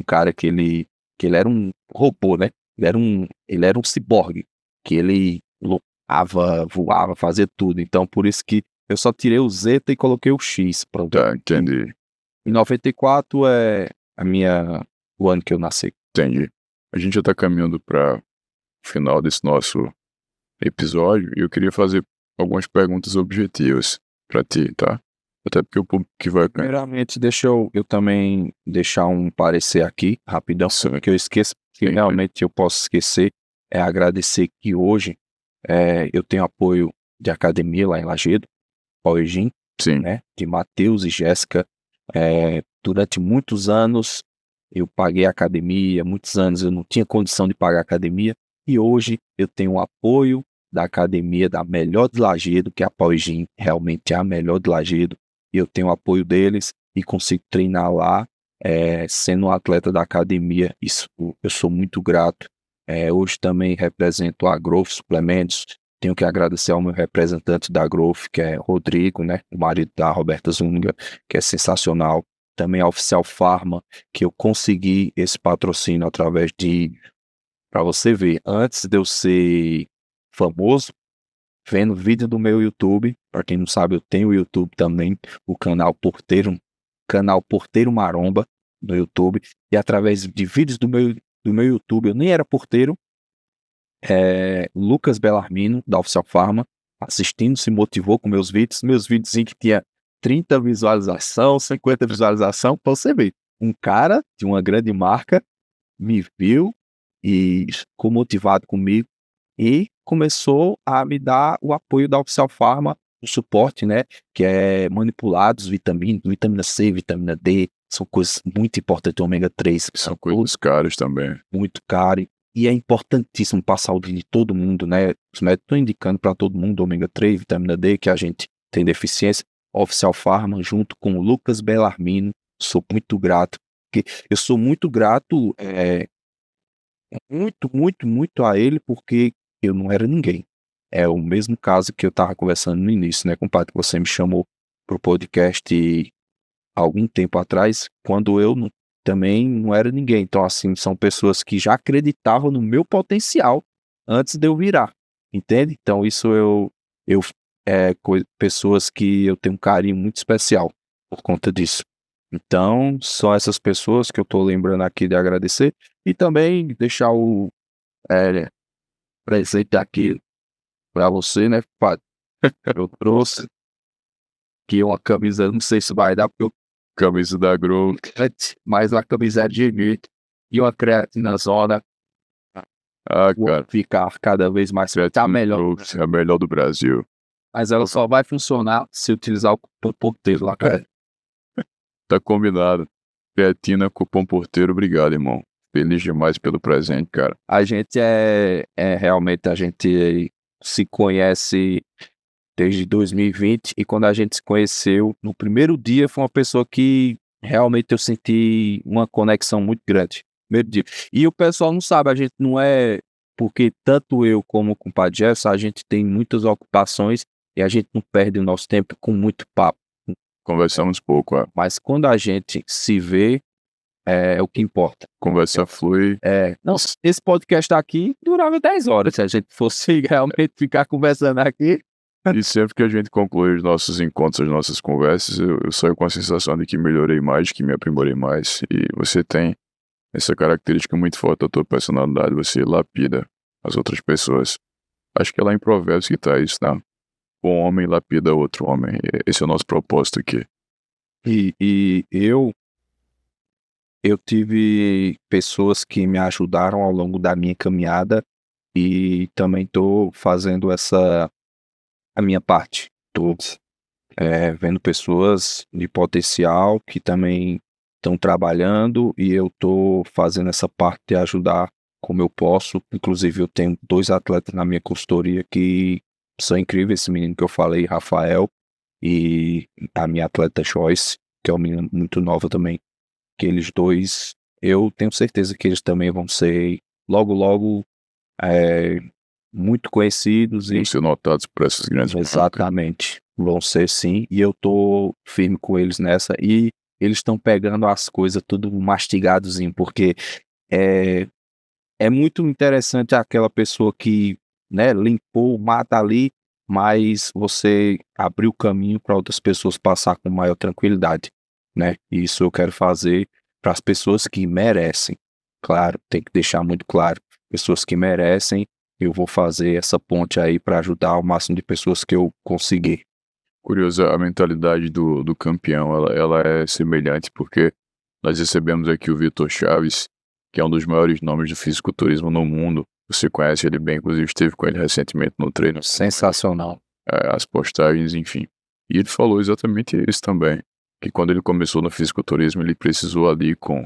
cara que ele era um robô, né? Ele era um ciborgue, que ele lutava, voava, fazia tudo. Então por isso que eu só tirei o Zeta e coloquei o X. Pronto. Tá, entendi. Em 94 é o ano que eu nasci. Entendi. A gente já tá caminhando para o final desse nosso episódio e eu queria fazer algumas perguntas objetivas para ti, tá? Até porque o público que vai... Primeiramente, deixa eu também deixar um parecer aqui, rapidão, Sim. que eu esqueço, que Sim. realmente eu posso esquecer, é agradecer que hoje eu tenho apoio de academia lá em Lagedo, Poegim, Sim. né, de Matheus e Jéssica. Durante muitos anos eu paguei academia, muitos anos eu não tinha condição de pagar academia, e hoje eu tenho o apoio da academia da melhor de Lagedo, que é a Poegim, realmente é a melhor de Lagedo, e eu tenho o apoio deles e consigo treinar lá, sendo um atleta da academia. Isso eu sou muito grato. Hoje também represento a Growth Suplementos. Tenho que agradecer ao meu representante da Growth, que é Rodrigo, né, o marido da Roberta Zúñiga, que é sensacional. Também a Oficial Pharma, que eu consegui esse patrocínio através de... Para você ver, antes de eu ser famoso, vendo vídeo do meu YouTube, para quem não sabe, eu tenho o YouTube também, o canal Porteiro Maromba no YouTube, e através de vídeos do meu YouTube, eu nem era porteiro, Lucas Bellarmino, da Oficial Pharma, assistindo, se motivou com meus vídeos que tinha 30 visualização, 50 visualização, para você ver, um cara de uma grande marca me viu e ficou motivado comigo e começou a me dar o apoio da Oficial Pharma, o suporte, né, que é manipulados, vitamina C, vitamina D, são coisas muito importantes, ômega 3, São coisas caras também. muito caro, e é importantíssimo para a saúde de todo mundo, né, os médicos estão indicando para todo mundo ômega 3, vitamina D, que a gente tem deficiência. Oficial Pharma, junto com o Lucas Bellarmino, sou muito grato, eu sou muito grato, muito a ele, porque eu não era ninguém. É o mesmo caso que eu estava conversando no início, né, compadre, que você me chamou pro podcast algum tempo atrás, quando eu também não era ninguém. Então, assim, são pessoas que já acreditavam no meu potencial antes de eu virar, entende? Então, isso pessoas que eu tenho um carinho muito especial por conta disso. Então, são essas pessoas que eu tô lembrando aqui de agradecer e também deixar o presente aqui para você, né, padre? Eu trouxe aqui uma camisa, não sei se vai dar, porque eu Camisa da Growth. mas uma camisa de elite e uma creatina zona. Cara, Ficar cada vez mais Creatina melhor. Growth é a melhor do Brasil. Mas ela só vai funcionar se utilizar o cupom porteiro lá, cara. Tá combinado. Creatina, cupom porteiro, obrigado, irmão. Feliz demais pelo presente, cara. A gente realmente, a gente se conhece desde 2020 e quando a gente se conheceu, no primeiro dia foi uma pessoa que realmente eu senti uma conexão muito grande. Primeiro dia. E o pessoal não sabe, a gente não é... Porque tanto eu como o compadre Jefferson, a gente tem muitas ocupações e a gente não perde o nosso tempo com muito papo. Conversamos pouco, ó. Mas quando a gente se vê, é o que importa. Conversa flui. Não, esse podcast aqui durava 10 horas. Se a gente fosse realmente ficar conversando aqui. E sempre que a gente conclui os nossos encontros, as nossas conversas, eu saio com a sensação de que melhorei mais, que me aprimorei mais. E você tem essa característica muito forte da tua personalidade, você lapida as outras pessoas. Acho que é lá em Provérbios que tá isso, tá? Um homem lapida outro homem. Esse é o nosso propósito aqui. E eu tive pessoas que me ajudaram ao longo da minha caminhada e também estou fazendo a minha parte. Estou vendo pessoas de potencial que também estão trabalhando e eu estou fazendo essa parte de ajudar como eu posso. Inclusive eu tenho 2 atletas na minha consultoria que são incríveis, esse menino que eu falei, Rafael, e a minha atleta Joyce, que é uma menina muito nova também. Que eles 2, eu tenho certeza que eles também vão ser logo muito conhecidos. Vão ser notados por essas grandes marcas. Exatamente, vão ser sim, e eu tô firme com eles nessa, e eles estão pegando as coisas tudo mastigadozinho, porque é muito interessante aquela pessoa que, né, limpou o mato ali, mas você abriu caminho para outras pessoas passar com maior tranquilidade, né? E isso eu quero fazer para as pessoas que merecem. Claro, tem que deixar muito claro, pessoas que merecem, eu vou fazer essa ponte aí para ajudar o máximo de pessoas que eu conseguir. Curioso, a mentalidade do campeão, ela é semelhante, porque nós recebemos aqui o Vitor Chaves, que é um dos maiores nomes do fisiculturismo no mundo. Você conhece ele bem, inclusive esteve com ele recentemente no treino, Sensacional. as postagens, enfim. E ele falou exatamente isso também, que quando ele começou no fisiculturismo, ele precisou ali com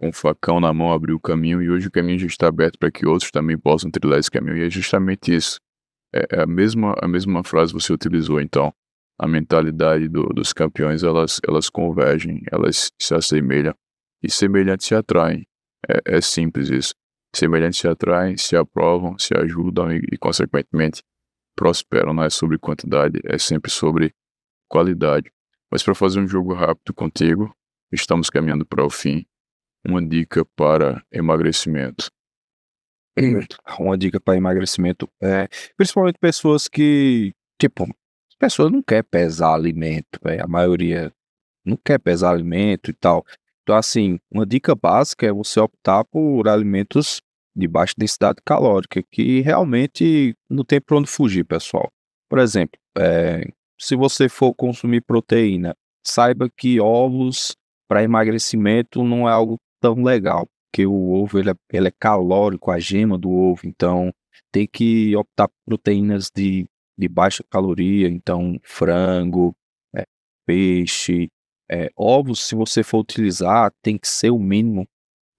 o facão na mão abrir o caminho, e hoje o caminho já está aberto para que outros também possam trilhar esse caminho, e é justamente isso. É a mesma frase que você utilizou, então. A mentalidade dos campeões, elas convergem, elas se assemelham, e semelhantes se atraem. É simples isso. Semelhantes se atraem, se aprovam, se ajudam e consequentemente, prosperam. Não é sobre quantidade, é sempre sobre qualidade. Mas para fazer um jogo rápido contigo, estamos caminhando para o fim. Uma dica para emagrecimento. Uma dica para emagrecimento é, principalmente pessoas que, tipo, as pessoas não quer pesar alimento, a maioria não quer pesar alimento e tal. Então, assim, uma dica básica é você optar por alimentos de baixa densidade calórica, que realmente não tem para onde fugir, pessoal. Por exemplo, se você for consumir proteína, saiba que ovos para emagrecimento não é algo tão legal, porque o ovo ele é calórico, a gema do ovo, então tem que optar por proteínas de baixa caloria, então frango, peixe, ovos, se você for utilizar, tem que ser o mínimo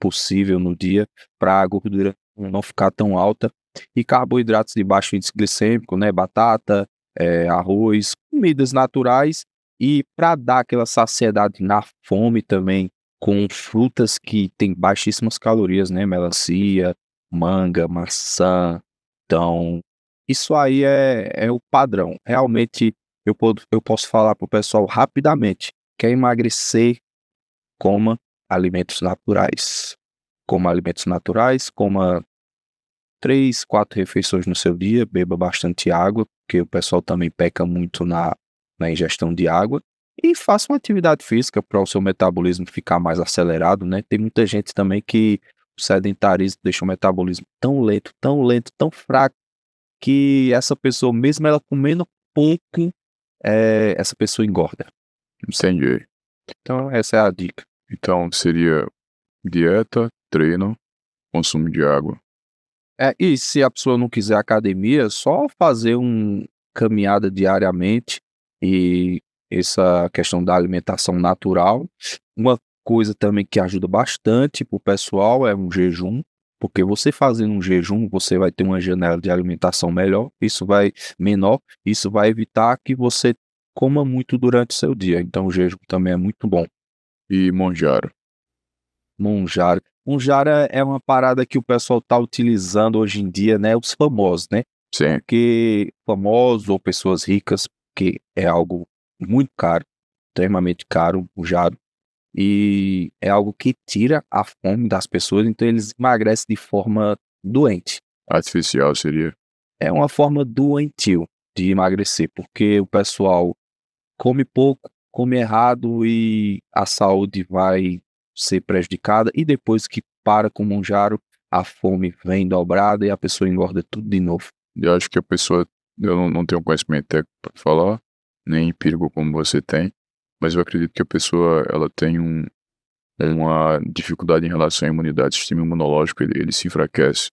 possível no dia para a gordura não ficar tão alta. E carboidratos de baixo índice glicêmico, né? Batata, arroz, comidas naturais. E para dar aquela saciedade na fome também, com frutas que têm baixíssimas calorias, né? Melancia, manga, maçã. Então, isso aí é o padrão. Realmente, eu posso falar para o pessoal rapidamente. Quer emagrecer? Coma alimentos naturais. Coma alimentos naturais, coma 3, 4 refeições no seu dia, beba bastante água, porque o pessoal também peca muito na ingestão de água. E faça uma atividade física para o seu metabolismo ficar mais acelerado, né? Tem muita gente também que o sedentarismo deixa o metabolismo tão lento, tão fraco, que essa pessoa, mesmo ela comendo pouco, essa pessoa engorda. Entendi. Então, essa é a dica. Então, seria dieta, treino, consumo de água. E se a pessoa não quiser academia, só fazer uma caminhada diariamente e essa questão da alimentação natural. Uma coisa também que ajuda bastante para o pessoal é um jejum, porque você fazendo um jejum, você vai ter uma janela de alimentação menor, isso vai evitar que você coma muito durante o seu dia. Então o jejum também é muito bom. E Monjaro. Monjaro. Monjaro é uma parada que o pessoal tá utilizando hoje em dia, né? Os famosos, né? Sim. Porque famosos ou pessoas ricas, que é algo muito caro, extremamente caro, o jaro, e é algo que tira a fome das pessoas, então eles emagrecem de forma doente. Artificial seria. É uma forma doentio de emagrecer, porque o pessoal come pouco, come errado e a saúde vai ser prejudicada. E depois que para com o monjaro, a fome vem dobrada e a pessoa engorda tudo de novo. Eu acho que a pessoa, eu não tenho conhecimento técnico para falar, nem empírico como você tem, mas eu acredito que a pessoa, ela tem uma dificuldade em relação à imunidade. O sistema imunológico, ele se enfraquece,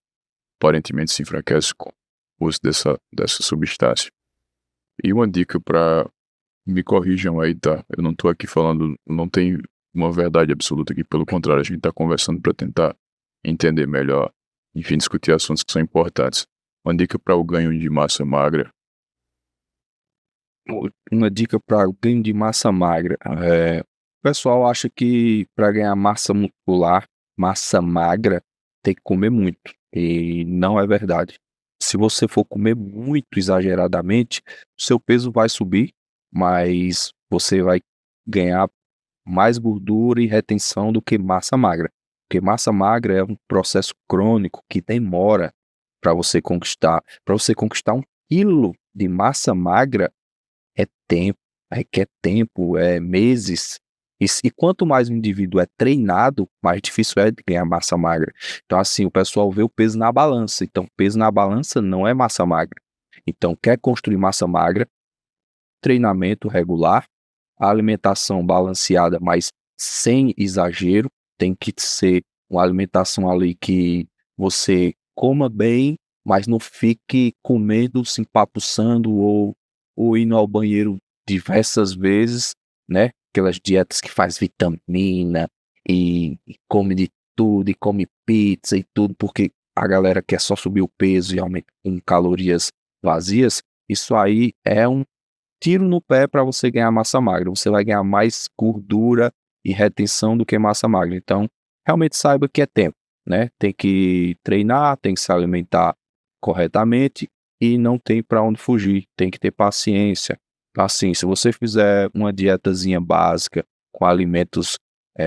aparentemente se enfraquece com o uso dessa substância. E uma dica para, me corrijam aí, tá? Eu não tô aqui falando, não tem uma verdade absoluta aqui, pelo contrário, a gente tá conversando para tentar entender melhor, enfim, discutir assuntos que são importantes. Uma dica para o ganho de massa magra. Uma dica para o ganho de massa magra. O pessoal acha que para ganhar massa muscular, massa magra, tem que comer muito. E não é verdade. Se você for comer muito exageradamente, o seu peso vai subir, mas você vai ganhar mais gordura e retenção do que massa magra. Porque massa magra é um processo crônico que demora para você conquistar. Para você conquistar 1 quilo de massa magra, é tempo, requer tempo, meses. E quanto mais o indivíduo é treinado, mais difícil é de ganhar massa magra. Então, assim, o pessoal vê o peso na balança. Então, peso na balança não é massa magra. Então, quer construir massa magra, treinamento regular, a alimentação balanceada, mas sem exagero. Tem que ser uma alimentação ali que você coma bem, mas não fique comendo, se empapuçando ou indo ao banheiro diversas vezes, né? Aquelas dietas que faz vitamina e come de tudo, e come pizza e tudo, porque a galera quer só subir o peso e aumentar em calorias vazias. Isso aí é um tiro no pé para você ganhar massa magra. Você vai ganhar mais gordura e retenção do que massa magra. Então, realmente saiba que é tempo, né? Tem que treinar, tem que se alimentar corretamente e não tem para onde fugir. Tem que ter paciência. Assim, se você fizer uma dietazinha básica com alimentos,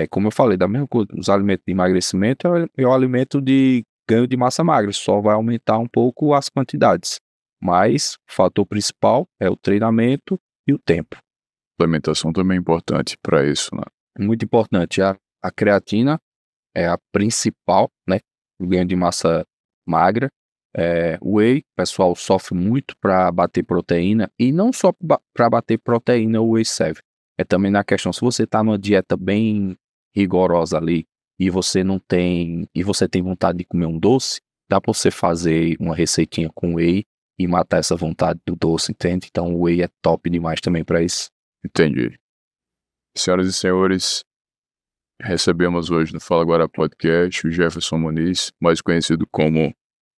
como eu falei, da mesma coisa, os alimentos de emagrecimento é o alimento de ganho de massa magra, só vai aumentar um pouco as quantidades. Mas o fator principal é o treinamento e o tempo. A alimentação também é importante para isso, né? Muito importante. A creatina é a principal, né? O ganho de massa magra. O whey, o pessoal sofre muito para bater proteína. E não só para bater proteína o whey serve. É também na questão, se você está numa dieta bem rigorosa ali e você não tem, e você tem vontade de comer um doce, dá para você fazer uma receitinha com whey e matar essa vontade do doce, entende? Então o whey é top demais também para isso. Entendi. Senhoras e senhores, recebemos hoje no Fala Agora Podcast o Jefferson Muniz, mais conhecido como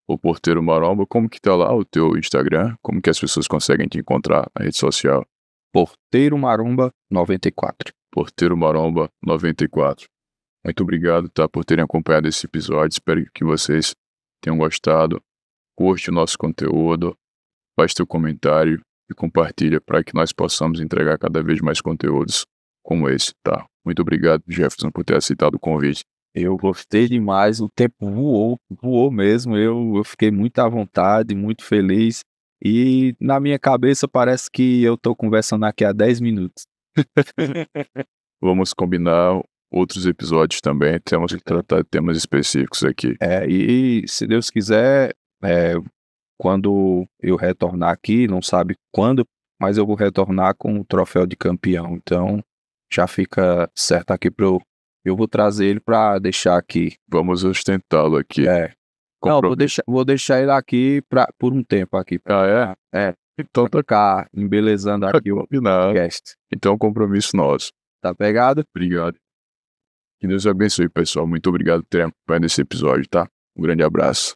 o Porteiro Maromba. Como que tá lá o teu Instagram? Como que as pessoas conseguem te encontrar na rede social? Porteiro Maromba 94. Porteiro Maromba 94. Muito obrigado, tá, por terem acompanhado esse episódio. Espero que vocês tenham gostado. Curte o nosso conteúdo, faz teu comentário e compartilha para que nós possamos entregar cada vez mais conteúdos como esse, tá? Muito obrigado, Jefferson, por ter aceitado o convite. Eu gostei demais, o tempo voou mesmo, eu fiquei muito à vontade, muito feliz, e na minha cabeça parece que eu tô conversando aqui há 10 minutos. Vamos combinar outros episódios também, temos que tratar de temas específicos aqui. E se Deus quiser, quando eu retornar aqui, não sabe quando, mas eu vou retornar com o troféu de campeão, então já fica certo aqui eu vou trazer ele para deixar aqui. Vamos ostentá-lo aqui. Não, vou deixar ele aqui por um tempo aqui. Ah, é? Então tá cá, embelezando aqui o podcast. Então, compromisso nosso. Tá pegado? Obrigado. Que Deus abençoe, pessoal. Muito obrigado por terem acompanhado esse episódio, tá? Um grande abraço.